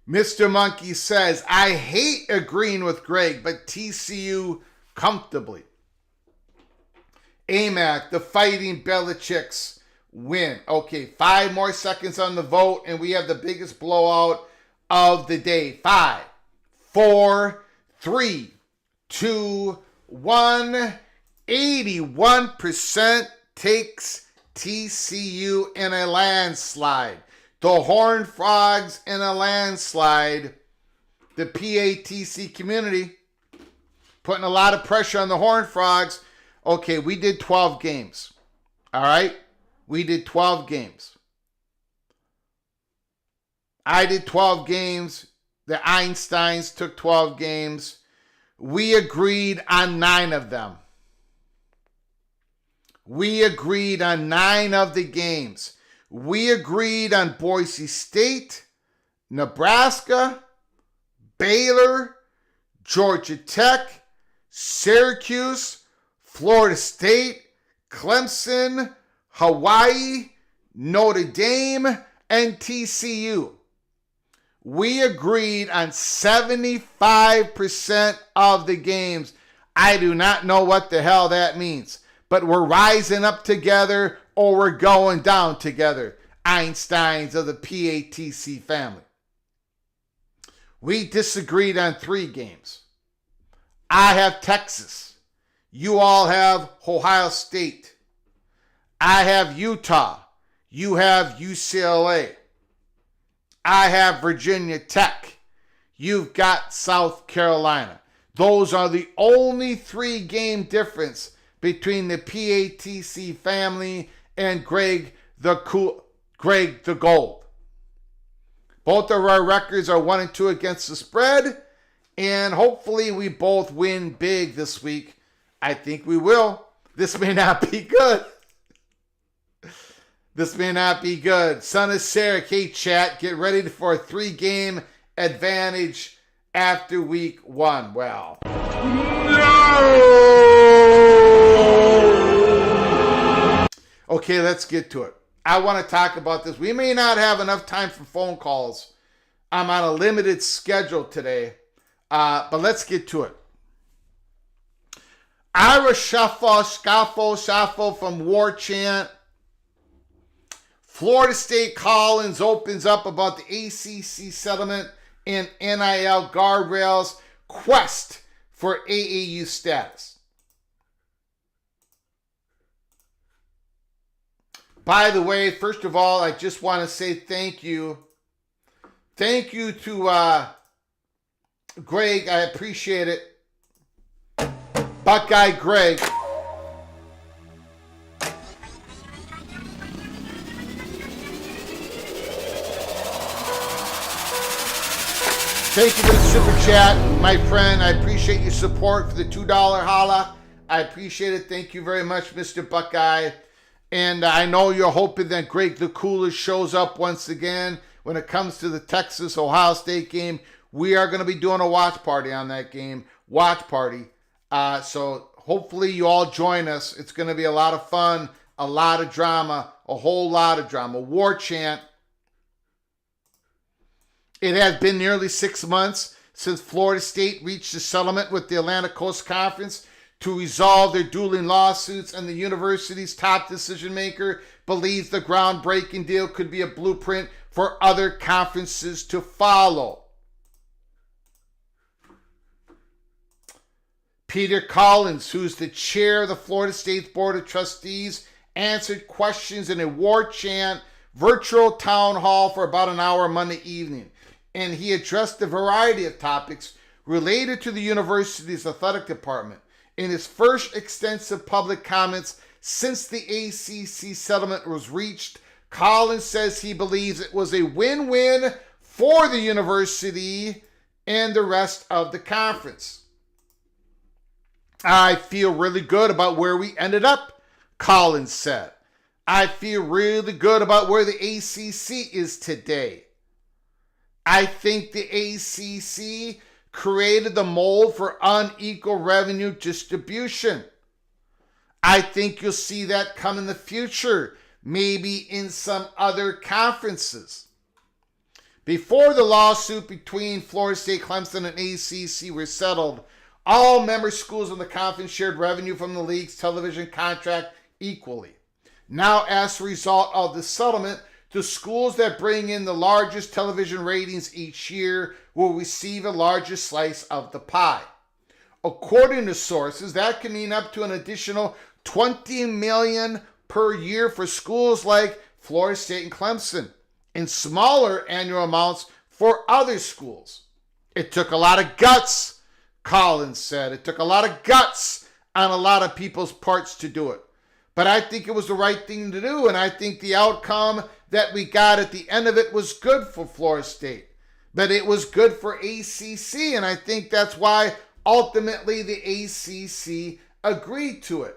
Mr. Monkey says, I hate agreeing with Greg, but TCU comfortably. AMAC, the Fighting Belichicks win. Okay, 5 more seconds on the vote, and we have the biggest blowout of the day. 5, 4, 3, 2, 1. 81% takes TCU in a landslide. The Horned Frogs in a landslide. The PATC community putting a lot of pressure on the Horned Frogs. Okay, we did 12 games. All right? We did 12 games. I did 12 games. The Einsteins took 12 games. We agreed on 9 of them. We agreed on 9 of the games. We agreed on Boise State, Nebraska, Baylor, Georgia Tech, Syracuse, Florida State, Clemson, Hawaii, Notre Dame, and TCU. We agreed on 75% of the games. I do not know what the hell that means, but we're rising up together or we're going down together. Einsteins of the PATC family. We disagreed on 3 games. I have Texas. You all have Ohio State. I have Utah. You have UCLA. I have Virginia Tech. You've got South Carolina. Those are the only 3 game difference between the PATC family and Greg the Gold. Both of our records are 1-2 against the spread, and hopefully we both win big this week. I think we will. This may not be good. This may not be good. Son of Sarah, hey chat, get ready for a 3-game advantage after week 1. Well, okay, let's get to it. I want to talk about this. We may not have enough time for phone calls. I'm on a limited schedule today, but let's get to it. Ira Shuffle from War Chant. Florida State Collins opens up about the ACC settlement and NIL guardrails. Quest for AAU status. By the way, first of all, I just want to say thank you. Thank you to Greg. I appreciate it. Buckeye Greg. Thank you for the super chat, my friend. I appreciate your support for the $2 holla. I appreciate it. Thank you very much, Mr. Buckeye. And I know you're hoping that Greg the Coolest shows up once again when it comes to the Texas-Ohio State game. We are going to be doing a watch party on that game. Watch party. So hopefully you all join us. It's going to be a lot of fun, a lot of drama, a whole lot of drama. War chant. It has been nearly 6 months since Florida State reached a settlement with the Atlantic Coast Conference to resolve their dueling lawsuits, and the university's top decision maker believes the groundbreaking deal could be a blueprint for other conferences to follow. Peter Collins, who's the chair of the Florida State Board of Trustees, answered questions in a war chant virtual town hall for about an hour Monday evening, and he addressed a variety of topics related to the university's athletic department. In his first extensive public comments since the ACC settlement was reached, Collins says he believes it was a win-win for the university and the rest of the conference. I feel really good about where we ended up, Collins said. I feel really good about where the ACC is today. I think the ACC created the mold for unequal revenue distribution. I think you'll see that come in the future, maybe in some other conferences. Before the lawsuit between Florida State, Clemson, and ACC were settled, all member schools in the conference shared revenue from the league's television contract equally. Now, as a result of the settlement, the schools that bring in the largest television ratings each year will receive a larger slice of the pie. According to sources, that can mean up to an additional $20 million per year for schools like Florida State and Clemson, and smaller annual amounts for other schools. It took a lot of guts, Collins said. It took a lot of guts on a lot of people's parts to do it. But I think it was the right thing to do, and I think the outcome that we got at the end of it was good for Florida State. But it was good for ACC, and I think that's why ultimately the ACC agreed to it.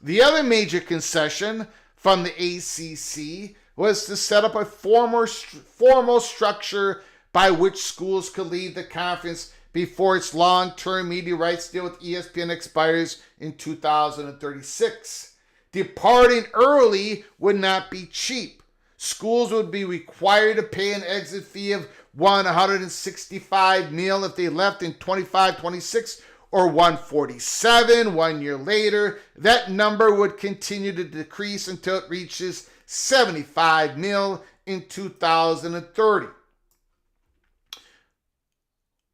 The other major concession from the ACC was to set up a formal structure by which schools could leave the conference before its long-term media rights deal with ESPN expires in 2036. Departing early would not be cheap. Schools would be required to pay an exit fee of $165 million if they left in 25-26 or $147 1 year later. That number would continue to decrease until it reaches $75 million in 2030.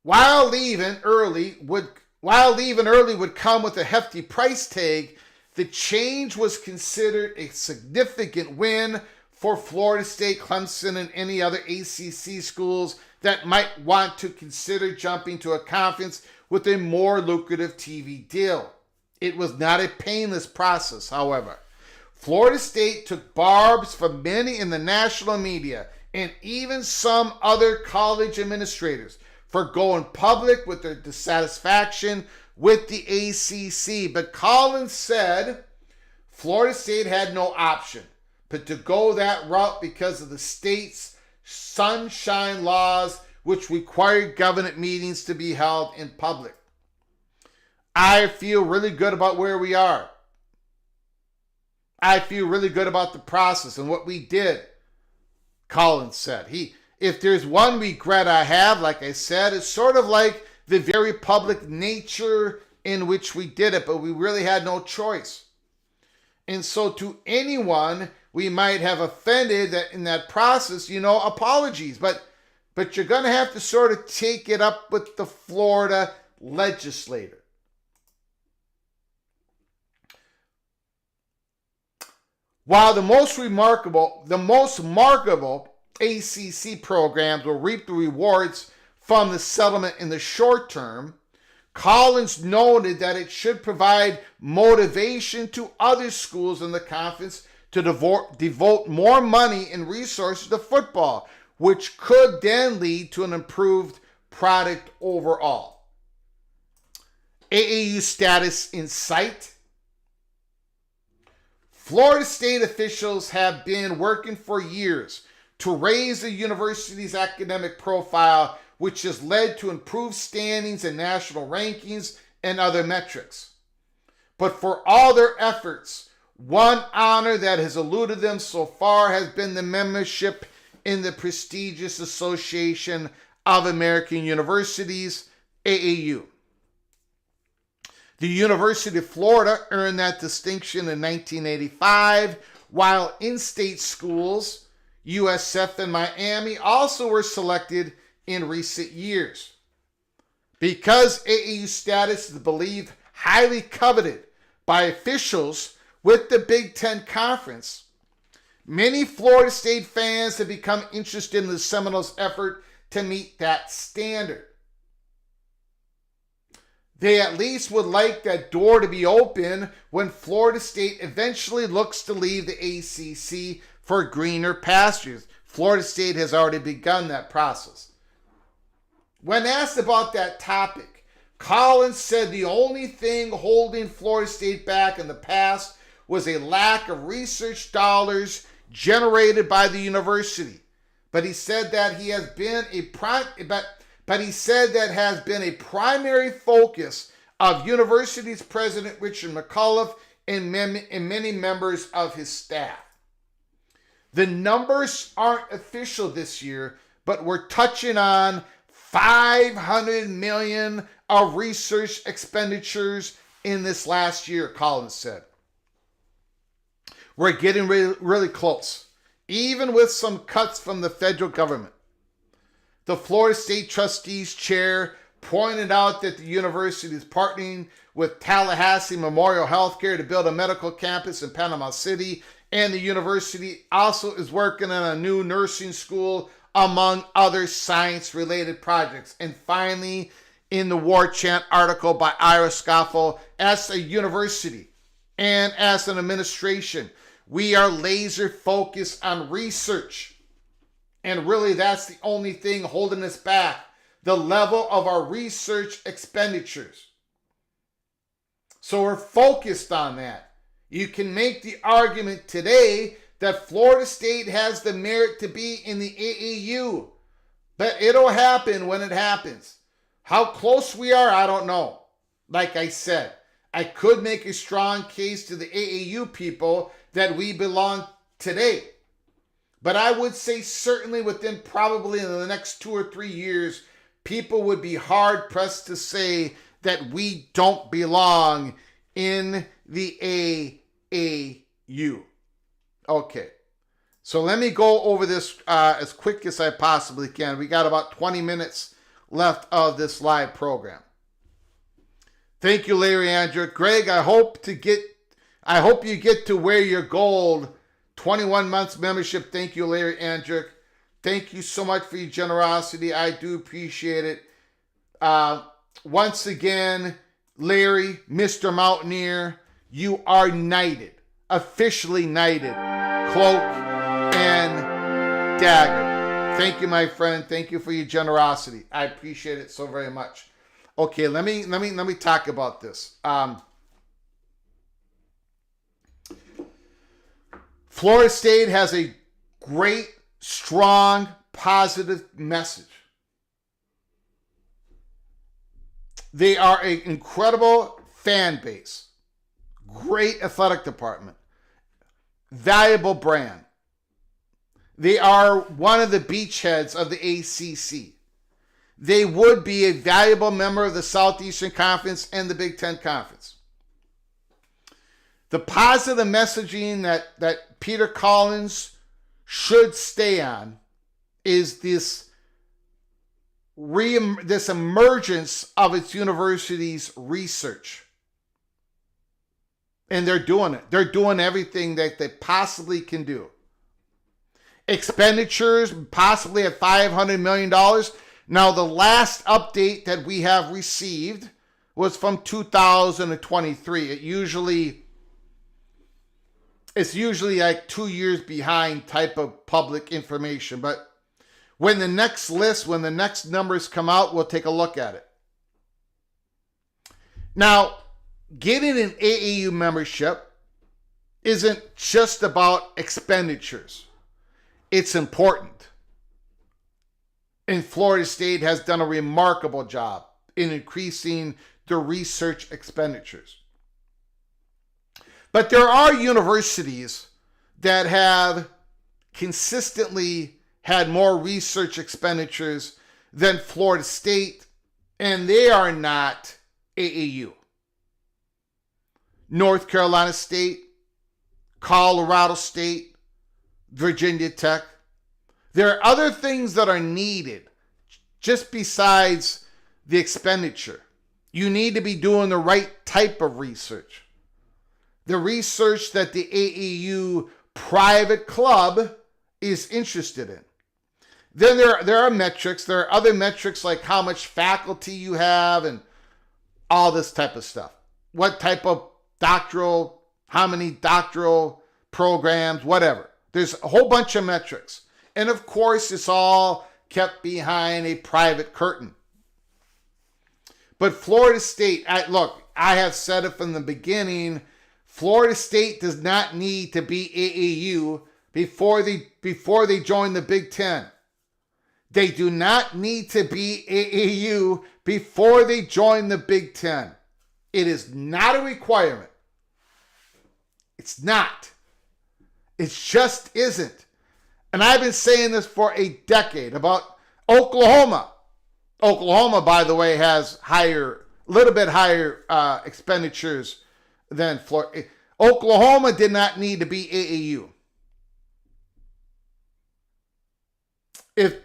While leaving early would come with a hefty price tag, the change was considered a significant win for Florida State, Clemson, and any other ACC schools that might want to consider jumping to a conference with a more lucrative TV deal. It was not a painless process, however. Florida State took barbs from many in the national media and even some other college administrators for going public with their dissatisfaction with the ACC. But Collins said Florida State had no option but to go that route because of the state's sunshine laws, which required government meetings to be held in public. I feel really good about where we are. I feel really good about the process and what we did, Collins said. If there's one regret I have, like I said, it's sort of like the very public nature in which we did it, but we really had no choice. And so to anyone we might have offended that in that process, apologies. But you're going to have to sort of take it up with the Florida legislator. While the most marketable ACC programs will reap the rewards from the settlement in the short term, Collins noted that it should provide motivation to other schools in the conference to devote more money and resources to football, which could then lead to an improved product overall. AAU status in sight. Florida State officials have been working for years to raise the university's academic profile, which has led to improved standings in national rankings and other metrics. But for all their efforts, one honor that has eluded them so far has been the membership in the prestigious Association of American Universities, AAU. The University of Florida earned that distinction in 1985, while in-state schools, USF and Miami, also were selected in recent years. Because AAU status is believed highly coveted by officials with the Big Ten Conference, many Florida State fans have become interested in the Seminoles' effort to meet that standard. They at least would like that door to be open when Florida State eventually looks to leave the ACC for greener pastures. Florida State has already begun that process. When asked about that topic, Collins said the only thing holding Florida State back in the past was a lack of research dollars generated by the university. But he said that has been a primary focus of university's president Richard McAuliffe and many members of his staff. The numbers aren't official this year, but we're touching on $500 million of research expenditures in this last year, Collins said. We're getting really close, even with some cuts from the federal government. The Florida State Trustees Chair pointed out that the university is partnering with Tallahassee Memorial Healthcare to build a medical campus in Panama City, and the university also is working on a new nursing school, among other science-related projects. And finally, in the War Chant article by Ira Scoffel, as a university and as an administration, we are laser focused on research. And really, that's the only thing holding us back, the level of our research expenditures. So we're focused on that. You can make the argument today that Florida State has the merit to be in the AAU, but it'll happen when it happens. How close we are, I don't know. Like I said, I could make a strong case to the AAU people that we belong today. But I would say certainly within probably in the next 2 or 3 years, people would be hard pressed to say that we don't belong in the AAU. Okay, so let me go over this as quick as I possibly can. We got about 20 minutes left of this live program. Thank you, Larry Andrew. Greg, I hope you get to wear your gold 21 months membership. Thank you, Larry Andrew. Thank you so much for your generosity. I do appreciate it. Once again, Larry, Mr. Mountaineer, you are knighted, officially knighted, cloak and dagger. Thank you, my friend. Thank you for your generosity. I appreciate it so very much. Okay, let me talk about this. Florida State has a great, strong, positive message. They are an incredible fan base, great athletic department, valuable brand. They are one of the beachheads of the ACC. They would be a valuable member of the Southeastern Conference and the Big Ten Conference. The positive messaging that Peter Collins should stay on is this emergence of its university's research. And they're doing it. They're doing everything that they possibly can do. Expenditures possibly at $500 million. Now, the last update that we have received was from 2023. It's usually like 2 years behind type of public information. But when the next numbers come out, we'll take a look at it. Now, getting an AAU membership isn't just about expenditures. It's important. And Florida State has done a remarkable job in increasing the research expenditures. But there are universities that have consistently had more research expenditures than Florida State, and they are not AAU. North Carolina State, Colorado State, Virginia Tech. There are other things that are needed just besides the expenditure. You need to be doing the right type of research. The research that the AAU private club is interested in. Then there are metrics. There are other metrics like how much faculty you have and all this type of stuff. What type of how many doctoral programs, whatever. There's a whole bunch of metrics. And of course, it's all kept behind a private curtain. But Florida State, I have said it from the beginning, Florida State does not need to be AAU before they join the Big Ten. They do not need to be AAU before they join the Big Ten. It is not a requirement. It's not. It just isn't. And I've been saying this for a decade about Oklahoma. Oklahoma, by the way, has a little bit higher expenditures than Florida. Oklahoma did not need to be AAU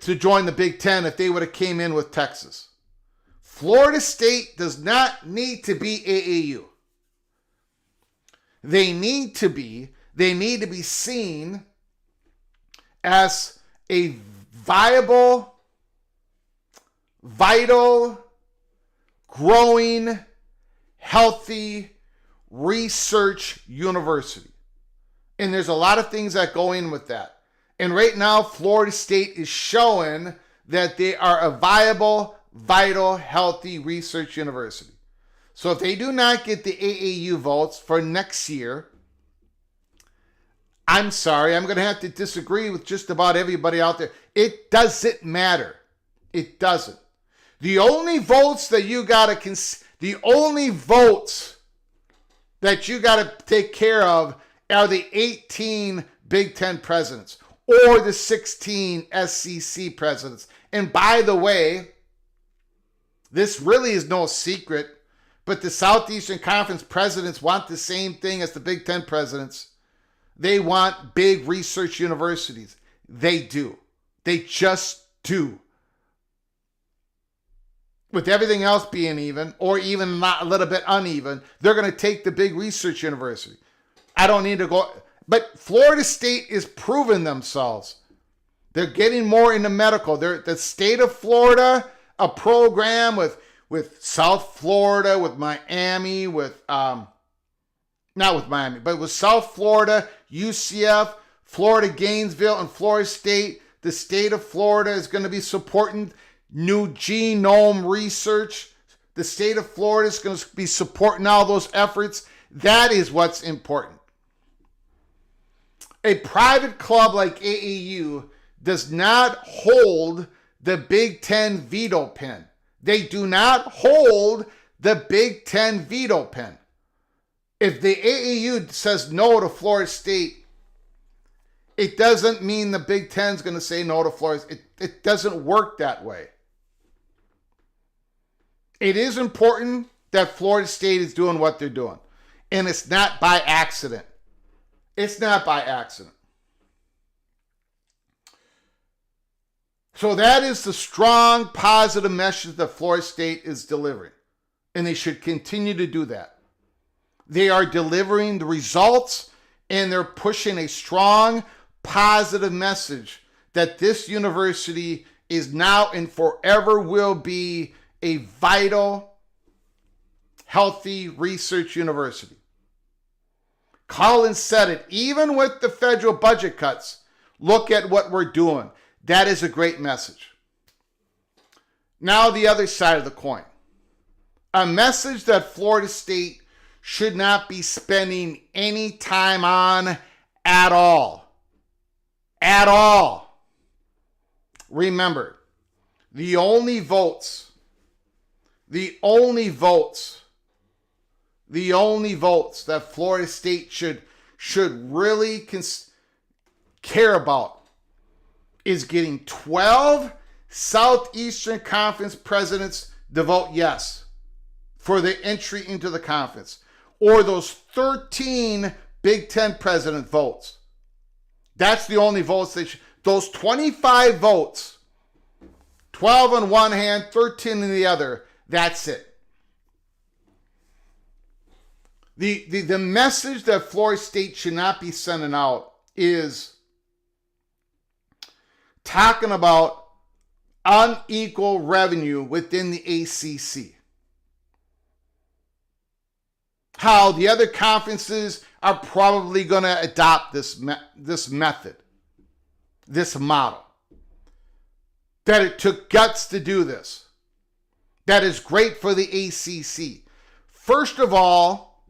to join the Big Ten if they would have came in with Texas. Florida State does not need to be AAU. They need to be seen as a viable, vital, growing, healthy research university. And there's a lot of things that go in with that. And right now, Florida State is showing that they are a viable, vital, healthy research university. So if they do not get the AAU votes for next year, I'm sorry, I'm going to have to disagree with just about everybody out there. It doesn't matter. It doesn't. The only votes that you got to take care of are the 18 Big Ten presidents or the 16 SEC presidents. And by the way, this really is no secret, but the Southeastern Conference presidents want the same thing as the Big Ten presidents. They want big research universities. They do. They just do. With everything else being even, or even not a little bit uneven, they're going to take the big research university. I don't need to go. But Florida State is proving themselves. They're getting more into medical. The state of Florida, a program with South Florida, with Miami, not with Miami, but with South Florida, UCF, Florida Gainesville, and Florida State. The state of Florida is going to be supporting new genome research. The state of Florida is going to be supporting all those efforts. That is what's important. A private club like AAU does not hold the Big Ten veto pen. They do not hold the Big Ten veto pen. If the AAU says no to Florida State, it doesn't mean the Big Ten is going to say no to Florida. It doesn't work that way. It is important that Florida State is doing what they're doing. And it's not by accident. It's not by accident. So that is the strong, positive message that Florida State is delivering. And they should continue to do that. They are delivering the results, and they're pushing a strong, positive message that this university is now and forever will be a vital, healthy research university. Collins said it, even with the federal budget cuts, look at what we're doing. That is a great message. Now the other side of the coin. A message that Florida State should not be spending any time on at all. At all. Remember, the only votes that Florida State should really care about is getting 12 Southeastern Conference presidents to vote yes for the entry into the conference, or those 13 Big Ten president votes. That's the only votes those 25 votes, 12 on one hand, 13 in the other, that's it. The message that Florida State should not be sending out is talking about unequal revenue within the ACC. How the other conferences are probably going to adopt this method, this model. That it took guts to do this. That is great for the ACC. First of all,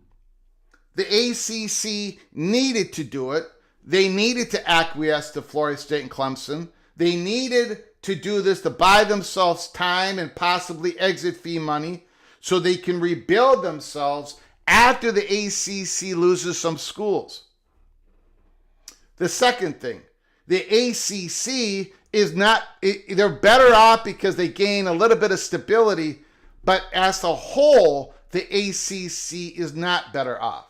the ACC needed to do it. They needed to acquiesce to Florida State and Clemson. They needed to do this to buy themselves time and possibly exit fee money so they can rebuild themselves after the ACC loses some schools. The second thing, the ACC is not, they're better off because they gain a little bit of stability, but as a whole, the ACC is not better off.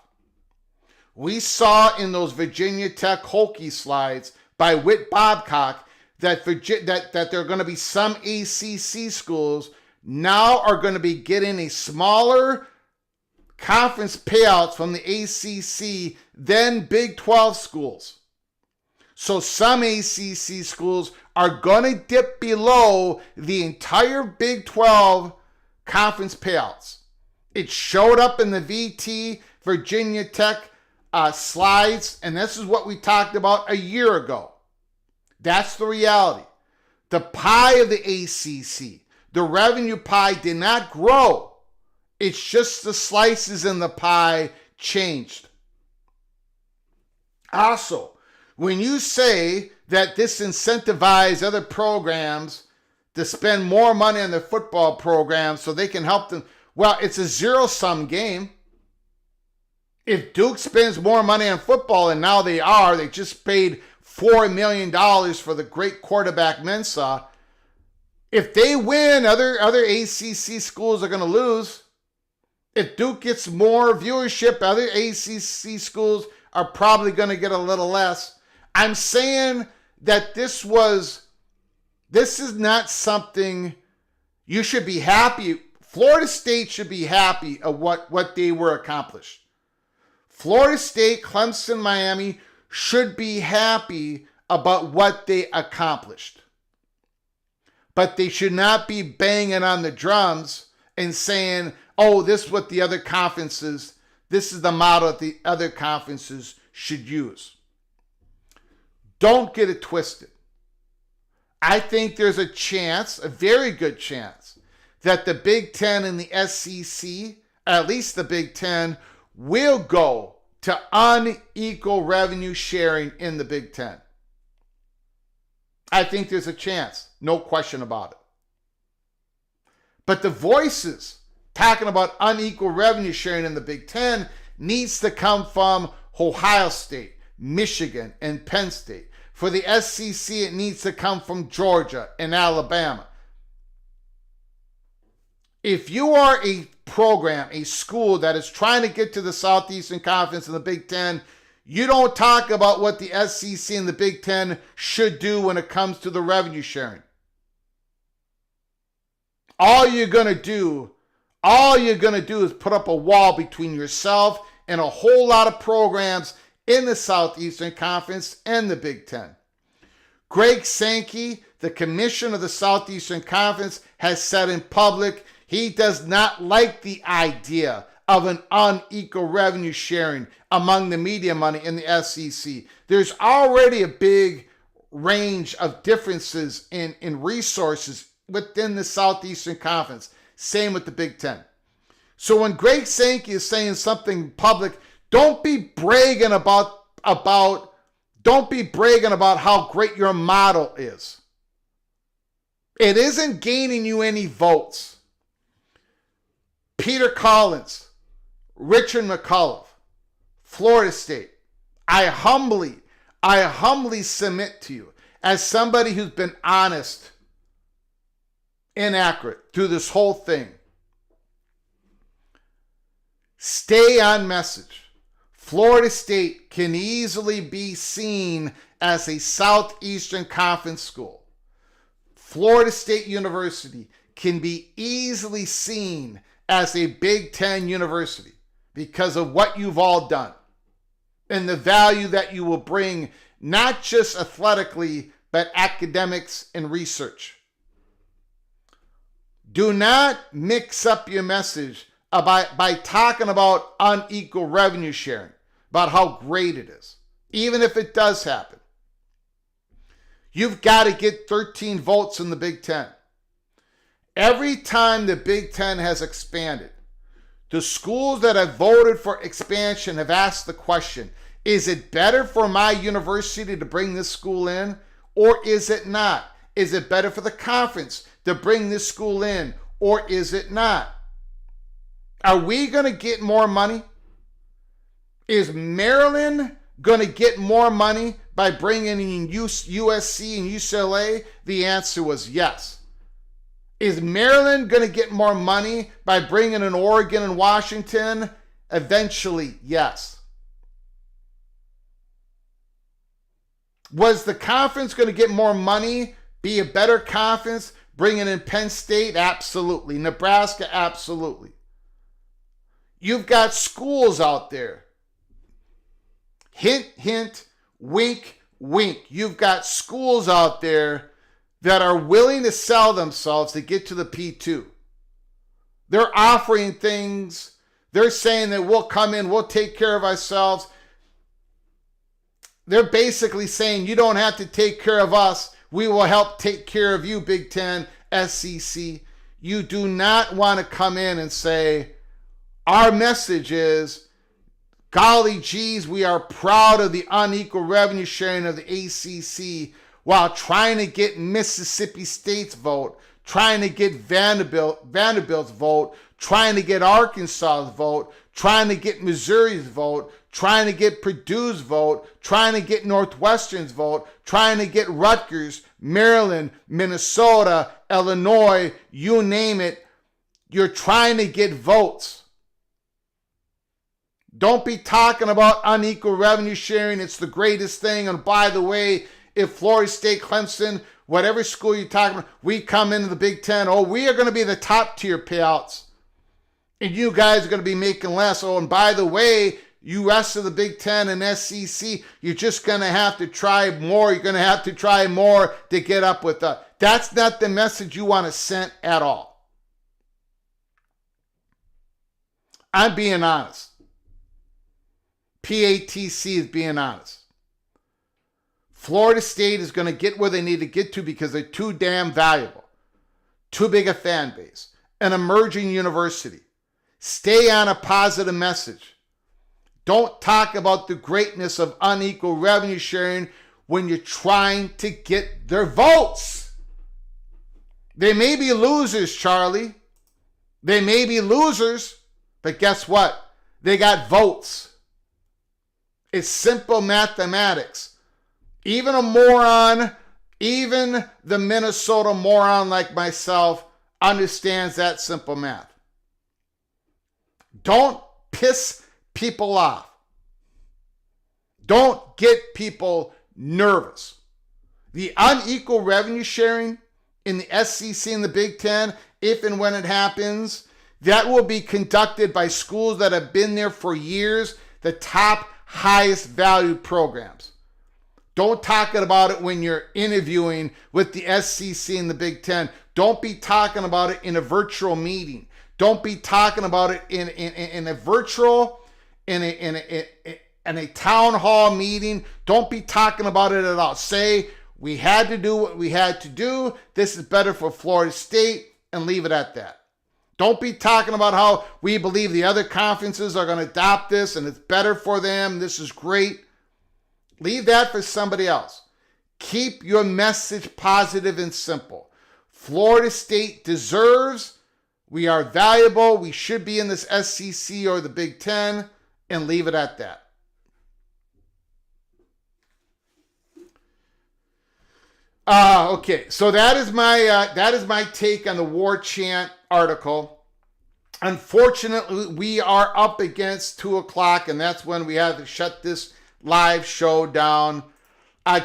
We saw in those Virginia Tech Hokie slides by Whit Babcock that there are going to be some ACC schools now are going to be getting a smaller conference payouts from the ACC than Big 12 schools. So some ACC schools are going to dip below the entire Big 12 conference payouts. It showed up in the VT Virginia Tech slides, and this is what we talked about a year ago. That's the reality. The pie of the ACC, the revenue pie did not grow. It's just the slices in the pie changed. Also, when you say that this incentivizes other programs to spend more money on their football programs so they can help them, well, it's a zero-sum game. If Duke spends more money on football, and now they just paid $4 million for the great quarterback Mensah. If they win, other ACC schools are going to lose. If Duke gets more viewership, other ACC schools are probably going to get a little less. I'm saying that this is not something you should be happy. Florida State should be happy of what they were accomplished. Florida State, Clemson, Miami should be happy about what they accomplished. But they should not be banging on the drums and saying, oh, this is what the other conferences, this is the model that the other conferences should use. Don't get it twisted. I think there's a chance, a very good chance, that the Big Ten and the SEC, at least the Big Ten, will go to unequal revenue sharing in the Big Ten. I think there's a chance, no question about it. But the voices talking about unequal revenue sharing in the Big Ten needs to come from Ohio State, Michigan, and Penn State. For the SEC, it needs to come from Georgia and Alabama. If you are a program, a school that is trying to get to the Southeastern Conference and the Big Ten, you don't talk about what the SEC and the Big Ten should do when it comes to the revenue sharing. All you're going to do is put up a wall between yourself in a whole lot of programs in the Southeastern Conference and the Big Ten. Greg Sankey, the commissioner of the Southeastern Conference, has said in public he does not like the idea of an unequal revenue sharing among the media money in the SEC. There's already a big range of differences in resources within the Southeastern Conference. Same with the Big Ten. So when Greg Sankey is saying something public, don't be bragging about how great your model is. It isn't gaining you any votes. Peter Collins, Richard McCullough, Florida State. I humbly submit to you, as somebody who's been honest, inaccurate through this whole thing, stay on message. Florida State can easily be seen as a Southeastern Conference school. Florida State University can be easily seen as a Big Ten university because of what you've all done and the value that you will bring, not just athletically, but academics and research. Do not mix up your message by talking about unequal revenue sharing, about how great it is, even if it does happen. You've got to get 13 votes in the Big Ten. Every time the Big Ten has expanded, the schools that have voted for expansion have asked the question, is it better for my university to bring this school in, or is it not? Is it better for the conference to bring this school in, or is it not? Are we going to get more money? Is Maryland going to get more money by bringing in USC and UCLA? The answer was yes. Is Maryland going to get more money by bringing in Oregon and Washington? Eventually, yes. Was the conference going to get more money, be a better conference, bringing in Penn State? Absolutely. Nebraska? Absolutely. You've got schools out there. Hint, hint, wink, wink. You've got schools out there that are willing to sell themselves to get to the P2. They're offering things. They're saying that we'll come in, we'll take care of ourselves. They're basically saying you don't have to take care of us. We will help take care of you, Big Ten, SEC. You do not want to come in and say, our message is, golly geez, we are proud of the unequal revenue sharing of the ACC, while trying to get Mississippi State's vote, trying to get Vanderbilt's vote, trying to get Arkansas's vote, trying to get Missouri's vote, trying to get Purdue's vote, trying to get Northwestern's vote, trying to get Rutgers, Maryland, Minnesota, Illinois, you name it. You're trying to get votes. Don't be talking about unequal revenue sharing. It's the greatest thing. And by the way, if Florida State, Clemson, whatever school you're talking about, we come into the Big Ten, oh, we are going to be the top tier payouts. And you guys are going to be making less. Oh, and by the way, you rest of the Big Ten and SEC, you're just going to have to try more. You're going to have to try more to get up with us. That's not the message you want to send at all. I'm being honest. PATC is being honest. Florida State is going to get where they need to get to because they're too damn valuable. Too big a fan base. An emerging university. Stay on a positive message. Don't talk about the greatness of unequal revenue sharing when you're trying to get their votes. They may be losers, Charlie. They may be losers, but guess what? They got votes. It's simple mathematics. Even a moron, even the Minnesota moron like myself understands that simple math. Don't piss people off. Don't get people nervous. The unequal revenue sharing in the SEC and the Big Ten, if and when it happens, That will be conducted by schools that have been there for years, the top, highest valued programs. Don't talk about it when you're interviewing with the SEC and the Big Ten. Don't be talking about it in a virtual meeting. Don't be talking about it in a virtual, in a town hall meeting. Don't be talking about it at all. Say, we had to do what we had to do. This is better for Florida State, and leave it at that. Don't be talking about how we believe the other conferences are going to adopt this and it's better for them. This is great. Leave that for somebody else. Keep your message positive and simple. Florida State deserves, we are valuable, we should be in this SEC or the Big Ten, and leave it at that. Okay, so that is my take on the War Chant article. Unfortunately, we are up against 2 o'clock, and that's when we have to shut this live show down.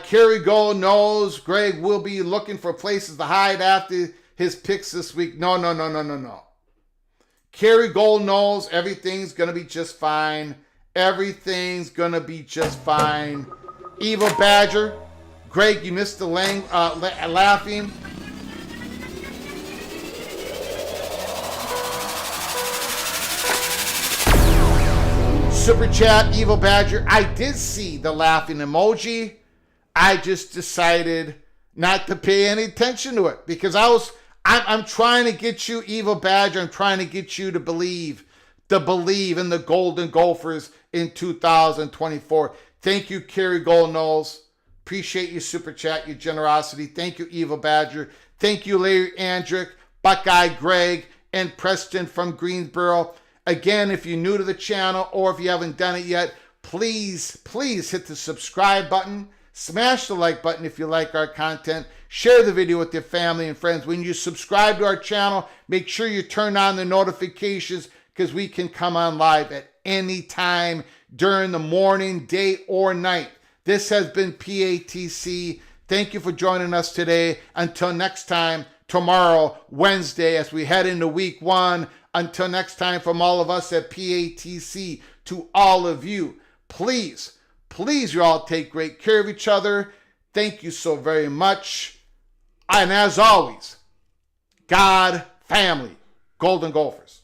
Kerry Gold knows Greg will be looking for places to hide after his picks this week. No. Kerry Gold knows everything's going to be just fine. Everything's going to be just fine. Evil Badger. Greg, you missed the laughing. Super chat, Evil Badger. I did see the laughing emoji. I just decided not to pay any attention to it because I'm trying to get you, Evil Badger. I'm trying to get you to believe in the Golden Gophers in 2024. Thank you, Kerry Gold Knowles. Appreciate your super chat, your generosity. Thank you, Evil Badger. Thank you, Larry Andrick, Buckeye Greg, and Preston from Greensboro. Again, if you're new to the channel or if you haven't done it yet, please hit the subscribe button. Smash the like button if you like our content. Share the video with your family and friends. When you subscribe to our channel, make sure you turn on the notifications because we can come on live at any time during the morning, day, or night. This has been PATC. Thank you for joining us today. Until next time, tomorrow, Wednesday, as we head into week 1. Until next time, from all of us at PATC, to all of you, please, you all take great care of each other. Thank you so very much. And as always, God, family, Golden Gophers.